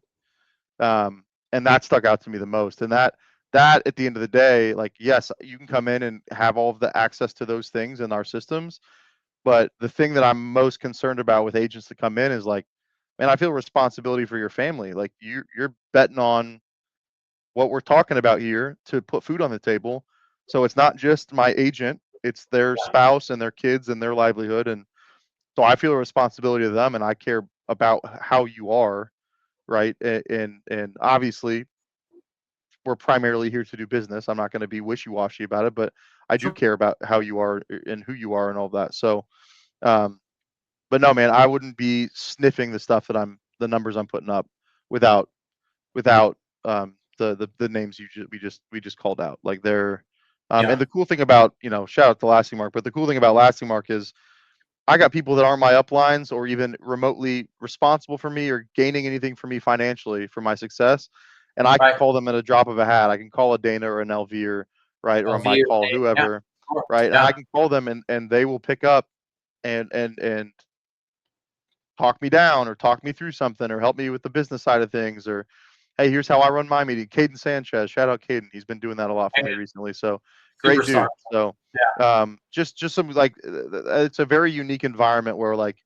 Um, and that stuck out to me the most. And that at the end of the day, like yes, you can come in and have all of the access to those things in our systems, but the thing that I'm most concerned about with agents that come in is like, man, I feel responsibility for your family. Like you're betting on what we're talking about here to put food on the table. So it's not just my agent, it's their spouse and their kids and their livelihood. And so I feel a responsibility to them and I care about how you are, right? And obviously we're primarily here to do business. I'm not going to be wishy-washy about it, but I do sure. care about how you are and who you are and all that. So um but no, man, I wouldn't be sniffing the stuff that the numbers I'm putting up without without the names we just called out. Like they're and Yeah. the cool thing about, shout out to Lasting Mark, but the cool thing about Lasting Mark is I got people that aren't my uplines or even remotely responsible for me or gaining anything for me financially for my success. And I can Right. call them at a drop of a hat. I can call a Dana or an LV or right or a LV Mike or Call, Dave. Yeah. whoever, Sure. right? And Yeah. I can call them and they will pick up and talk me down or talk me through something or help me with the business side of things or hey, here's how I run my meeting. Caden Sanchez, shout out Caden. He's been doing that a lot for And me recently. So great superstar. dude. So Yeah. just some like it's a very unique environment where like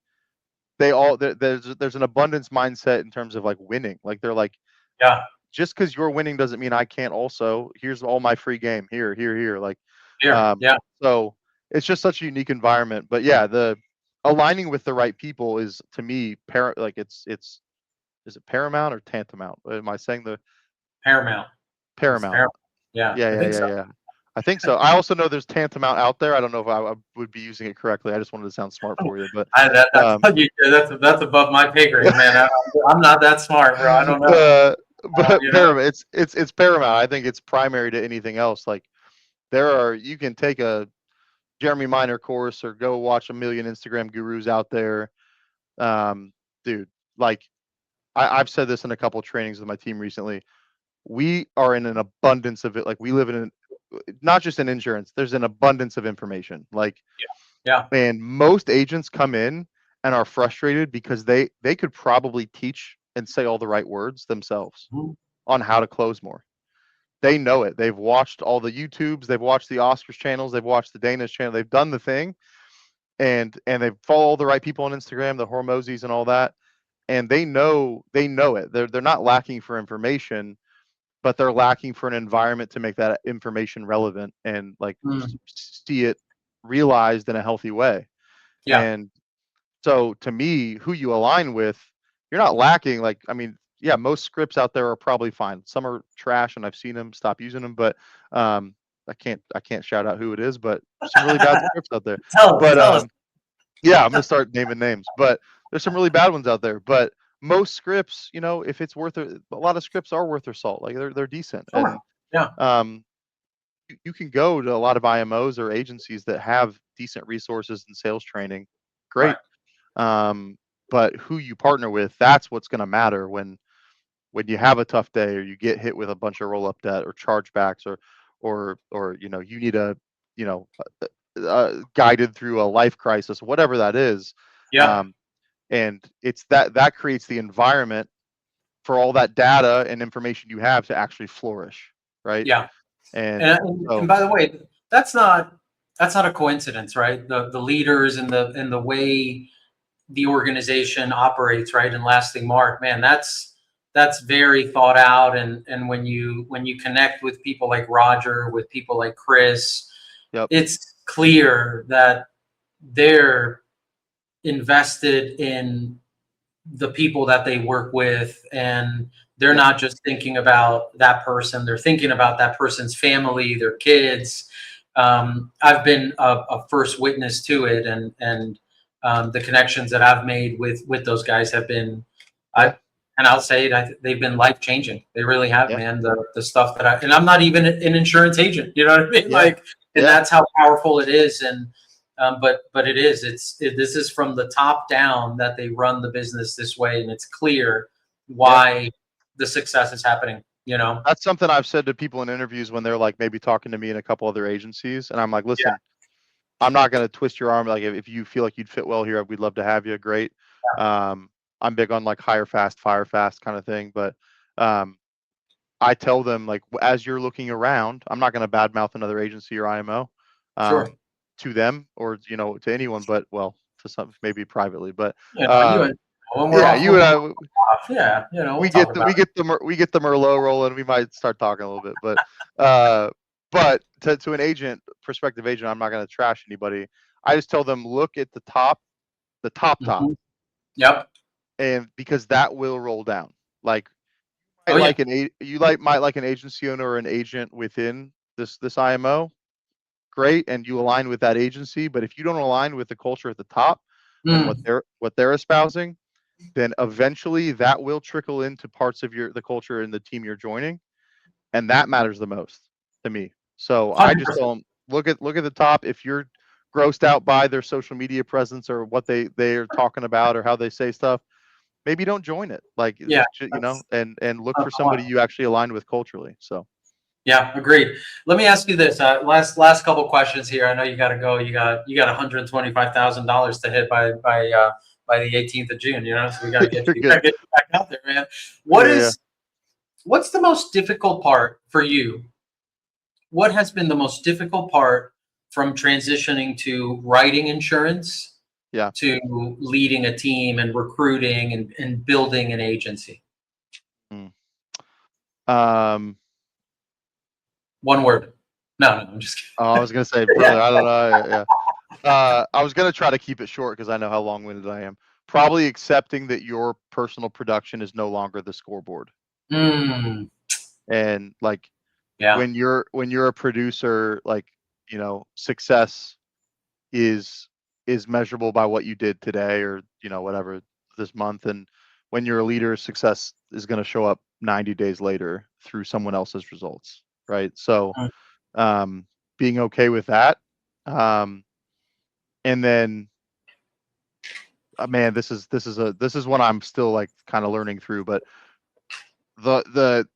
there's an abundance mindset in terms of like winning. Like they're like Yeah. just because you're winning doesn't mean I can't also. Here's all my free game. Here. Like Here. um Yeah. so it's just such a unique environment. But yeah, the aligning with the right people is to me like it's is it paramount or tantamount? Am I saying the Paramount. It's paramount? paramount. Yeah. Yeah, I yeah, think yeah, so. yeah. I think so. I also know there's tantamount out there. I don't know if I would be using it correctly. I just wanted to sound smart for you, but That's um, that's above my pay grade, man. I'm not that smart, bro. I don't know. uh, but You know. paramount. It's paramount. I think it's primary to anything else. Like you can take a Jeremy Minor course or go watch a million Instagram gurus out there. Um, dude, like I've said this in a couple of trainings with my team recently. We are in an abundance of it. Like we live in not just in insurance, there's an abundance of information. Like, Yeah. man, most agents come in and are frustrated because they could probably teach and say all the right words themselves Mhm. on how to close more. They know it. They've watched all the YouTubes, they've watched the Oscars channels, they've watched the Dana's channel, they've done the thing, and they follow all the right people on Instagram, the Hormozis and all that, and they know it. They're not lacking for information, but they're lacking for an environment to make that information relevant and like Mm, see it realized in a healthy way. yeah, And so to me, who you align with, you're not lacking. Like, I mean, yeah, most scripts out there are probably fine. Some are trash, and I've seen them, stop using them. But I can't shout out who it is, but there's some really bad scripts out there. But tell us. yeah, I'm gonna start naming names. But there's some really bad ones out there. But most scripts, if it's worth it, a lot of scripts are worth their salt. Like they're decent, and Sure. Yeah, um, you can go to a lot of IMOs or agencies that have decent resources and sales training. right. Great. Um, but who you partner with, that's what's going to matter when you have a tough day or you get hit with a bunch of roll up debt or chargebacks or you need you know guided through a life crisis, whatever that is. Yep. Um, and it's that creates the environment for all that data and information you have to actually flourish, right? Yeah. And And so by the way, that's not that's not a coincidence, right? The leaders and the way the organization operates, right? And lasting mark, man, that's very thought out. And when you connect with people like Roger, with people like Chris, yep, it's clear that they're invested in the people that they work with, and they're yep, not just thinking about that person, they're thinking about that person's family, their kids. I've been a first witness to it, and the connections that I've made with those guys have been, yeah, I and I'll say it, they've been life changing. They really have, yeah, man. The stuff that and I'm not even an insurance agent, you know what I mean? yeah, Like, and yeah, that's how powerful it is. And but it is. This is from the top down that they run the business this way, and it's clear yeah. why the success is happening. You know? That's something I've said to people in interviews when they're like maybe talking to me and a couple other agencies, and I'm like, Yeah. listen, I'm not going to twist your arm. Like if you feel like you'd fit well here, we'd love to have you. Great. Um, I'm big on like hire fast, fire fast kind of thing. But um, I tell them like as you're looking around, I'm not going to badmouth another agency or IMO Sure. to them or to anyone, but well to some maybe privately. But You know, you uh, and when we're yeah, off, you when and we're I, off, yeah, we'll we talk get the about we it. get the we get the Merlot rolling. We might start talking a little bit, uh, but to an agent, prospective agent, I'm not going to trash anybody. I just tell them look at the top, Mhm. Yep. and because that will roll down. Like Oh yeah. might like an agency owner or an agent within this IMO, great, and you align with that agency. But if you don't align with the culture at the top and Mm, what they're espousing, then eventually that will trickle into parts of the culture and the team you're joining, and that matters the most to me. So I just 100%. tell them look at the top. If you're grossed out by their social media presence or what they're talking about or how they say stuff, maybe don't join it. Like Yeah. That's and look a for point. somebody you actually align with culturally. So Yeah, agreed. Let me ask you this. Last couple questions here. I know you got to go. You got $125,000 to hit by the 18th of June. You know, so we got to get you're you good. got to get you back out there, man. What Yeah, yeah. is what's the most difficult part for you? What has been the most difficult part from transitioning to writing insurance Yeah. to leading a team and recruiting and building an agency? Mm. Um, One word. No, I'm just oh, I was gonna say, kidding. brother, I don't know. Yeah. I was gonna try to keep it short because I know how long-winded I am. Probably accepting that your personal production is no longer the scoreboard, Mm, and like yeah. when you're a producer, like success is is measurable by what you did today or whatever this month, and when you're a leader, success is going to show up 90 days later through someone else's results, right? So Mm, um, being okay with that, um, and then man, this is one I'm still like kind of learning through, but the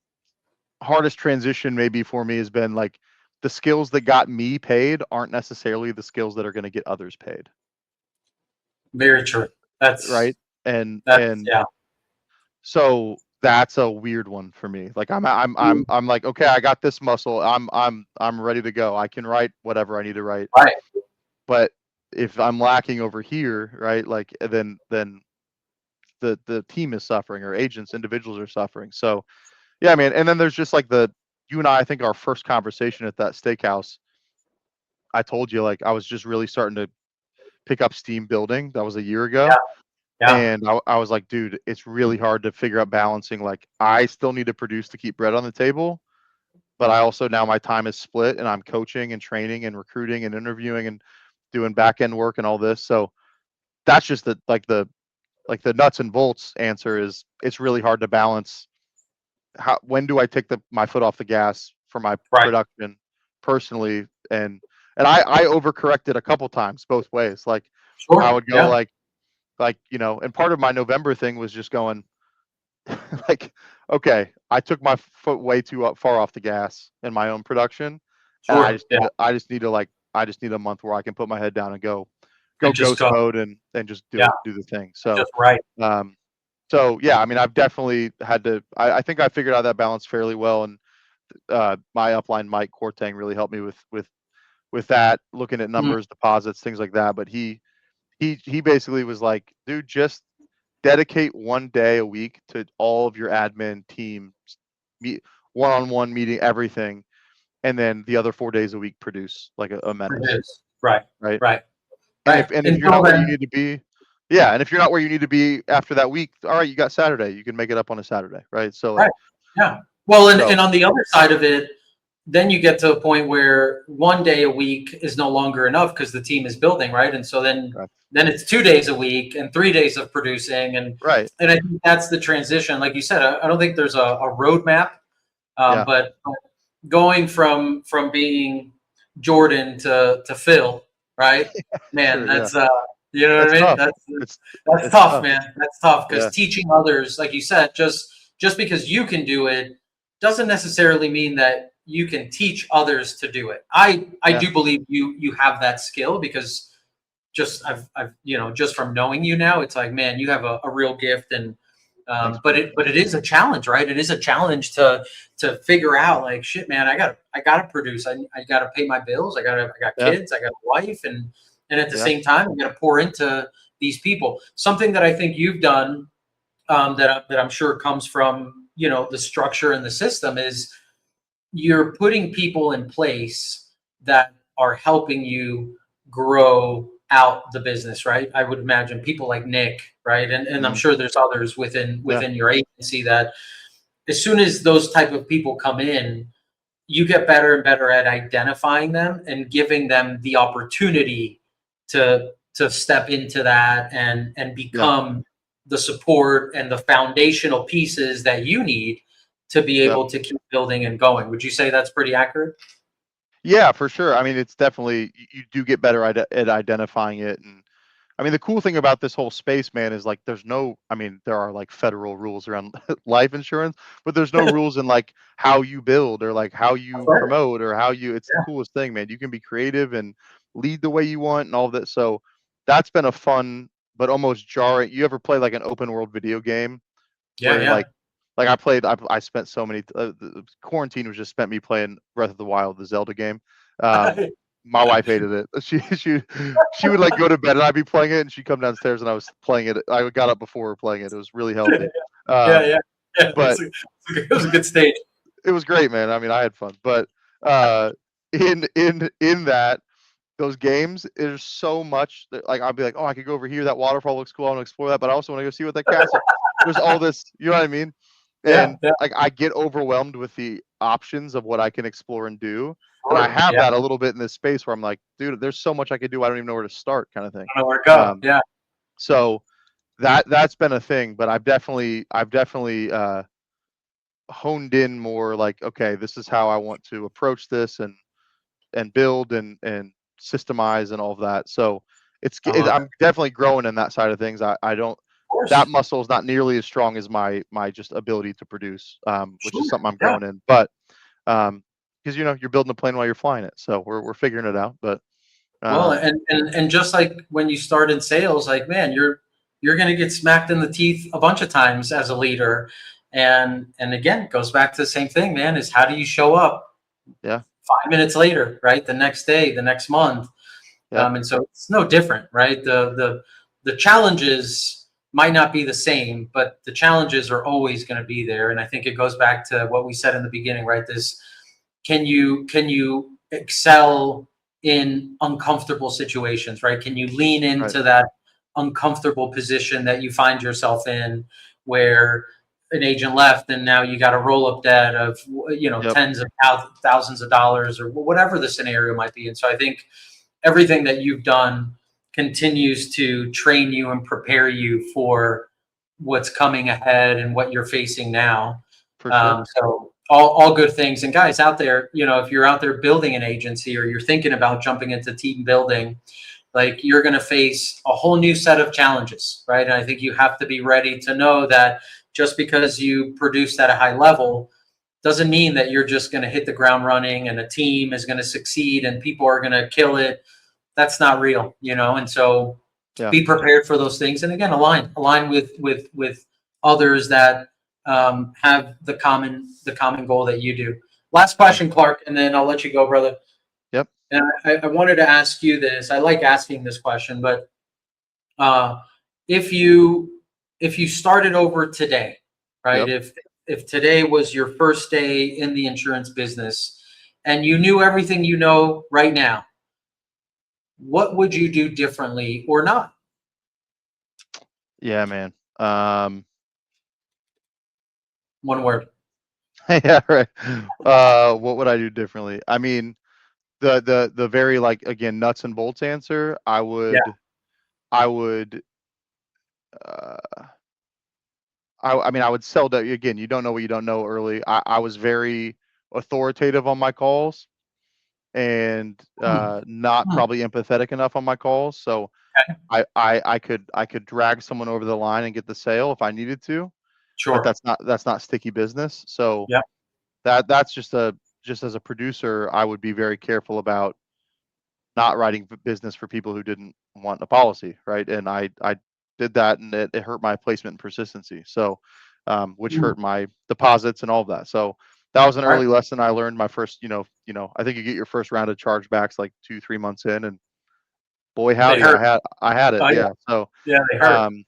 hardest transition maybe for me has been like the skills that got me paid aren't necessarily the skills that are going to get others paid, very true. right? and That's and yeah. so that's a weird one for me. Like Mm, I'm like, okay, I got this muscle, I'm ready to go, I can write whatever I need to write. right. But if I'm lacking over here, right, like then the team is suffering, or agents, individuals are suffering. So yeah, man. And then there's just like you and I think our first conversation at that steakhouse, I told you like I was just really starting to pick up steam building. That was a year Yeah. ago. Yeah. And I was like, dude, it's really hard to figure out balancing. Like, I still need to produce to keep bread on the table, but I also, now my time is split and I'm coaching and training and recruiting and interviewing and doing back end work and all this. So that's just the nuts and bolts answer is it's really hard to balance. When do I take my foot off the gas for my Right. production personally? And I overcorrected a couple times both ways. Like, I Sure. would go Yeah. and part of my November thing was just going like, okay, I took my foot way too far off the gas in my own production, and Sure. Yeah. I just need a month where I can put my head down and go And just ghost go. mode and just Yeah. do the thing. So Just right. um so yeah, I mean, I've definitely had to. I think I figured out that balance fairly well, and my upline Mike Cortang really helped me with that, looking at Mhm. numbers, deposits, things like that. But he basically was like, dude, just dedicate one day a week to all of your admin team, meet one-on-one meeting, everything, and then the other 4 days a week produce like a It menace, is. Right. right? Right. And Right. if you're Until not where you then. need to be, yeah, and if you're not where you need to be after that week, all right, you got Saturday, you can make it up on a Saturday, right? So like, Right. Yeah. Well, and, so and on the other side of it, then you get to a point where one day a week is no longer enough because the team is building, right? And so correct. then it's 2 days a week and 3 days of producing, and Right, and I think that's the transition. Like you said, I don't think there's a roadmap, yeah, but going from being Jordan to Phil, right? Man, sure, yeah, that's you know what that's I mean? tough. That's It's that's it's tough, tough. man. That's tough because Yeah, teaching others, like you said, just because you can do it doesn't necessarily mean that you can teach others to do it. I yeah, do believe you have that skill because I've just from knowing you now, it's like, man, you have a real gift. And thanks, but man. it is a challenge, right? It is a challenge to figure out, like, shit, man, I gotta produce. I gotta pay my bills. I got Yeah, kids. I got a wife, and at the yeah, same time, I gotta pour into these people. Something that I think you've done, that I'm sure comes from the structure and the system, is you're putting people in place that are helping you grow out the business, right? I would imagine people like Nick, right? And I'm mm, sure there's others within yeah, within your agency that as soon as those type of people come in, you get better and better at identifying them and giving them the opportunity to step into that and yeah, become the support and the foundational pieces that you need to be yeah. able to keep building and going. Would you say that's pretty accurate? Yeah, for sure. I mean, it's definitely, you do get better at identifying it. And I mean, the cool thing about this whole space, man, is like I mean, there are like federal rules around life insurance, but there's no rules in like how you build or like how That's you right. promote or how you, it's the Yeah. coolest thing, man. You can be creative and lead the way you want and all of that. So that's been a fun, but almost jarring. You ever play like an open world video game Yeah. where Yeah. I spent so many, the quarantine was just spent me playing Breath of the Wild, the Zelda game. Um, my wife hated it. She would like go to bed and I'd be playing it and she'd come downstairs and I was playing it. I got up before her playing it. It was really healthy. Yeah. Um, Yeah. Yeah. but It was a good stage. it was great, man. I mean, I had fun. But uh, in that, those games, there's so much that, like, I'll be like, oh, I could go over here. That waterfall looks cool. I want to explore that, but I also want to go see what that castle. There's all this, you know what I mean? Yeah. And Yeah. like, I get overwhelmed with the options of what I can explore and do. And I Sure. have Yeah. that a little bit in this space where I'm like, dude, there's so much I could do. I don't even know where to start, kind of thing. I know where to go. Um, Yeah. so that's been a thing, but I've definitely honed in more like, okay, this is how I want to approach this and build and systemize and all of that. So I love it. I'm definitely growing in that side of things. I don't, Of that course. muscle is not nearly as strong as my just ability to produce, which is Sure. something I'm Yeah. growing in. But because you're building a plane while you're flying it, so we're figuring it out. But Well, um, and just like when you start in sales, like, man, you're gonna get smacked in the teeth a bunch of times as a leader. And again, it goes back to the same thing, man, is how do you show up yeah, 5 minutes later, right? The next day, the next month. Yep. And so it's no different, right? The challenges might not be the same, but the challenges are always going to be there. And I think it goes back to what we said in the beginning, right? This, can you excel in uncomfortable situations, right? Can you lean Right. into that uncomfortable position that you find yourself in, where an agent left and now you got a roll up debt of, Yep. tens of thousands of dollars, or whatever the scenario might be. And so I think everything that you've done continues to train you and prepare you for what's coming ahead and what you're facing now. For sure. So all good things. And guys out there, if you're out there building an agency or you're thinking about jumping into team building, like, you're going to face a whole new set of challenges, right? And I think you have to be ready to know that just because you produced at a high level doesn't mean that you're just going to hit the ground running and a team is going to succeed and people are going to kill it. That's not real, And so Yeah. be prepared for those things. And again, align with others that have the common goal that you do. Last question, Clark, and then I'll let you go, brother. Yep. And I wanted to ask you this. I like asking this question, but if you started over today, right? Yep. If today was your first day in the insurance business and you knew everything you know right now, what would you do differently or not? Yeah, man. One word. Yeah, right. What would I do differently? I mean, the very, like, again, nuts and bolts answer, Yeah. I would uh I mean, I would sell that. Again, you don't know what you don't know early. I was very authoritative on my calls and Hmm. not Hmm. probably empathetic enough on my calls. So Okay. I could drag someone over the line and get the sale if I needed to, but Sure. that's not sticky business. So Yeah. that's just as a producer, I would be very careful about not writing business for people who didn't want a policy, right? And I did that, and it hurt my placement and persistency. So, which Hmm. hurt my deposits and all of that. So that was an Right. early lesson I learned. My first, I think you get your first round of chargebacks like 2-3 months in, and boy They howdy, hurt. I had it. Oh yeah. Yeah. So, Yeah, they hurt. um,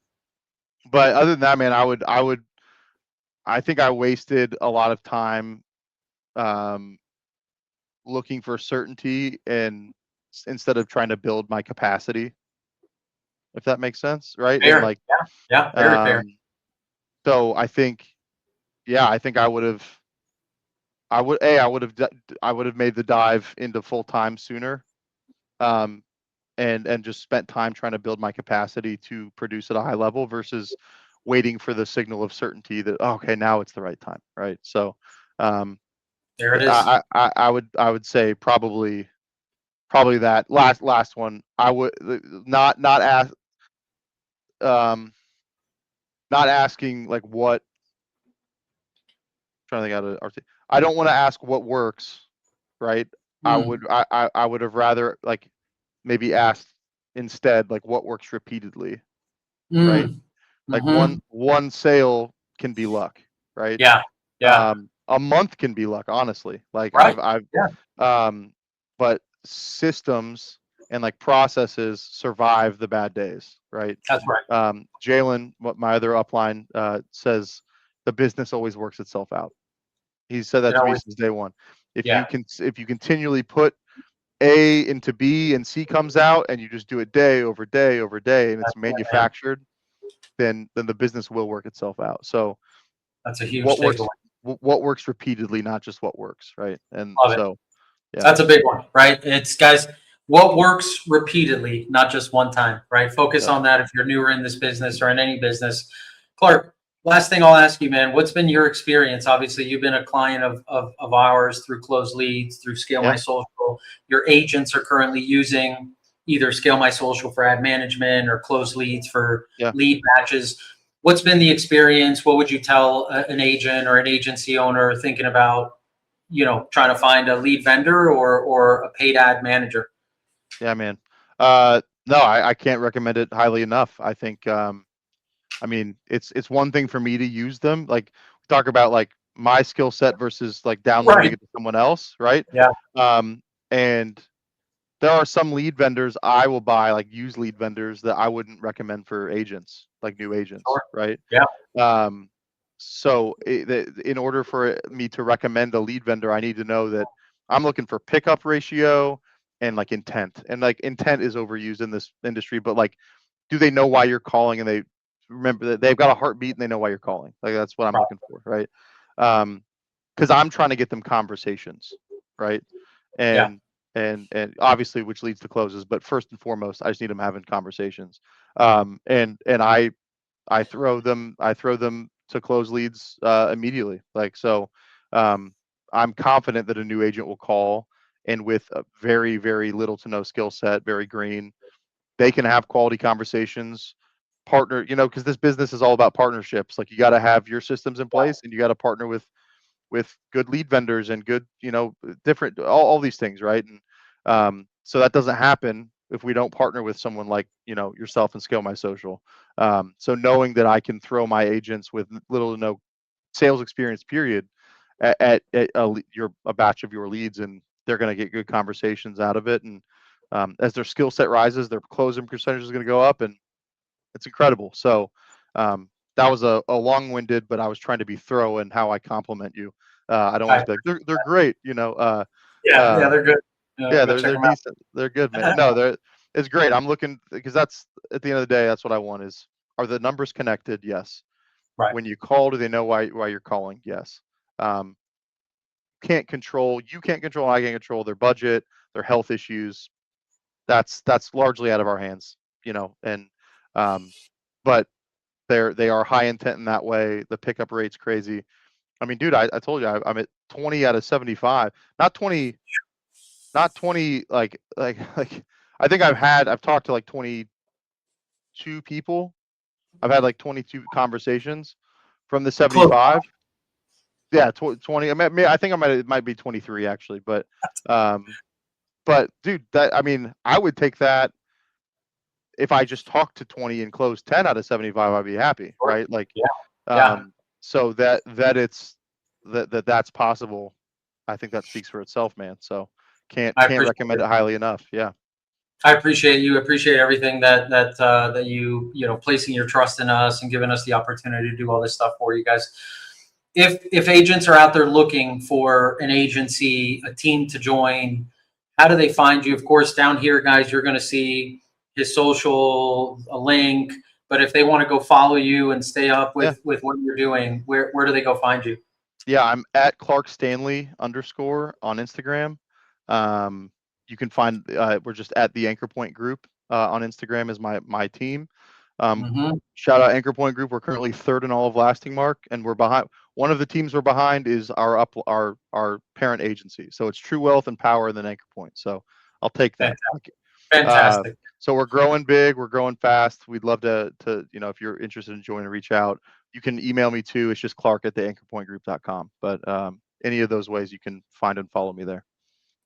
but other than that, man, I think I wasted a lot of time um, looking for certainty and instead of trying to build my capacity, if that makes sense, right? And Fair. like, Yeah. Yeah. Very fair. um, so I think, yeah, I think I would have made the dive into full time sooner, um, and just spent time trying to build my capacity to produce at a high level versus waiting for the signal of certainty that, oh, okay, now it's the right time, right? So, um, There it is. I would say probably that last one. I would not ask um not asking like what trying to think how to I don't want to ask what works, right? Hmm. I would have rather like maybe asked instead like what works repeatedly, right? Mm. Like Hmm. one sale can be luck, right? Yeah. Yeah. A month can be luck, honestly. Like Right. Yeah. um but systems and like processes survive the bad days, right? That's right. Jalen, what my other upline says, the business always works itself out. He said It that to me always. since day one. Yeah. If you continually put A into B and C comes out and you just do it day over day over day and it's That's right, man. manufactured, then the business will work itself out. So That's a huge what takeaway. works what works repeatedly, not just what works, right? And Love it. so yeah, That's a big one, right? It's, guys, what works repeatedly, not just one time, right? Focus yep. on that if you're newer in this business or in any business. Clark, last thing I'll ask you, man, what's been your experience? Obviously, you've been a client of ours through Closed Leads, through Scale My Yeah. Social. Your agents are currently using either Scale My Social for ad management or Closed Leads for Yeah. lead matches. What's been the experience? What would you tell an agent or an agency owner thinking about, trying to find a lead vendor or a paid ad manager? Yeah, man. No, I can't recommend it highly enough. I think I mean it's one thing for me to use them. Like talk about like my skill set versus like downloading Right. it to someone else, right? Yeah. Um and there are some lead vendors I will buy, like used lead vendors, that I wouldn't recommend for agents, like new agents, Sure. right? Yeah. So in order for me to recommend a lead vendor, I need to know that I'm looking for pickup ratio and like intent. And like intent is overused in this industry, but like, do they know why you're calling, and they remember that they've got a heartbeat and they know why you're calling? Like that's what I'm Right. looking for, right? Because I'm trying to get them conversations, right? Yeah. And and obviously, which leads to closes, but first and foremost, I just need them having conversations. And I throw them to close leads immediately. Like so, um, I'm confident that a new agent will call, and with a very very little to no skill set, very green, they can have quality conversations. Partner, because this business is all about partnerships. Like you got to have your systems in place, and you got to partner with good lead vendors and good, different all these things, right? And so that doesn't happen if we don't partner with someone like yourself and Scale My Social. So knowing that I can throw my agents with little to no sales experience, period, a batch of your leads, and they're going to get good conversations out of it. And as their skill set rises, their closing percentage is going to go up, and it's incredible. So that was a long-winded, but I was trying to be thorough in how I compliment you. I don't want I, to be like they're great, yeah. Yeah. They're good. yeah, Go check they're them out. decent, they're good, man. No, it's great. I'm looking because that's at the end of the day, that's what I want is, are the numbers connected? Yes. Right. When you call, do they know why you're calling? Yes. Um, you can't control, I can't control their budget, their health issues. That's largely out of our hands, and um, but they are high intent in that way. The pickup rate's crazy. I mean, dude, I told you I'm at 20 out of 75. Not 20, not 20 like I think I've talked to like 22 people. I've had like 22 conversations from the Close. 75. Yeah, 20. I think it might be 23 actually, um but dude, that I mean, I would take that if I just talked to 20 and closed 10 out of 75, I'd be happy, Sure. right? Like, Yeah. Yeah. um, so that's possible. I think that speaks for itself, man. So I can't appreciate recommend it. it highly enough. Yeah. I appreciate you. Appreciate everything that you know, placing your trust in us and giving us the opportunity to do all this stuff for you guys. If agents are out there looking for an agency, a team to join, how do they find you? Of course, down here, guys, you're going to see his social, a link. But if they want to go follow you and stay up Yeah. with what you're doing, where do they go find you? Yeah. I'm at Clark Stanley _ on Instagram. Um, you can find, we're just at the Anchor Point Group, on Instagram is my team. Hmm. Shout out Anchor Point Group. We're currently third in all of Lasting Mark, and we're behind. One of the teams we're behind is our parent agency. So it's True Wealth and Power, and then Anchor Point. So I'll take that. Fantastic. Uh, Fantastic. so we're growing big. We're growing fast. We'd love to if you're interested in joining, reach out. You can email me too. It's just Clark at theanchorpointgroup.com. But any of those ways you can find and follow me there.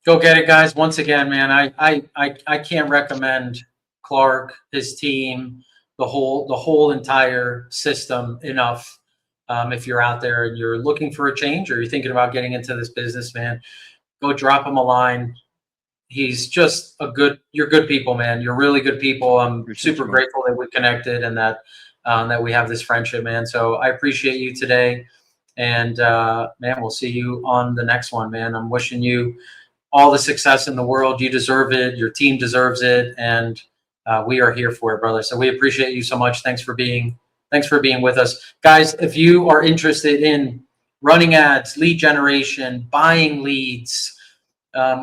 Go get it, guys. Once again, man, I can't recommend Clark, his team, the whole entire system enough. If you're out there and you're looking for a change or you're thinking about getting into this business, man, go drop him a line. He's just you're good people, man. You're really good people. I'm Appreciate super you, man. grateful that we connected and that we have this friendship, man. So I appreciate you today. And man, we'll see you on the next one, man. I'm wishing you all the success in the world. You deserve it. Your team deserves it, and we are here for it, brother. So we appreciate you so much. Thanks for being with us, guys. If you are interested in running ads, lead generation, buying leads,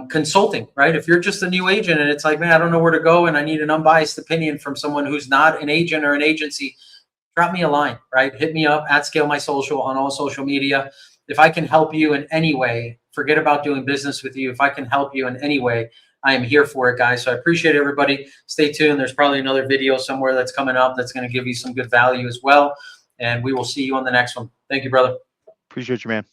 consulting, right? If you're just a new agent and it's like, man, I don't know where to go, and I need an unbiased opinion from someone who's not an agent or an agency, drop me a line, right? Hit me up at Scale My Social on all social media. If I can help you in any way, forget about doing business with you. If I can help you in any way, I am here for it, guys. So I appreciate everybody. Stay tuned. There's probably another video somewhere that's coming up that's going to give you some good value as well. And we will see you on the next one. Thank you, brother. Appreciate you, man.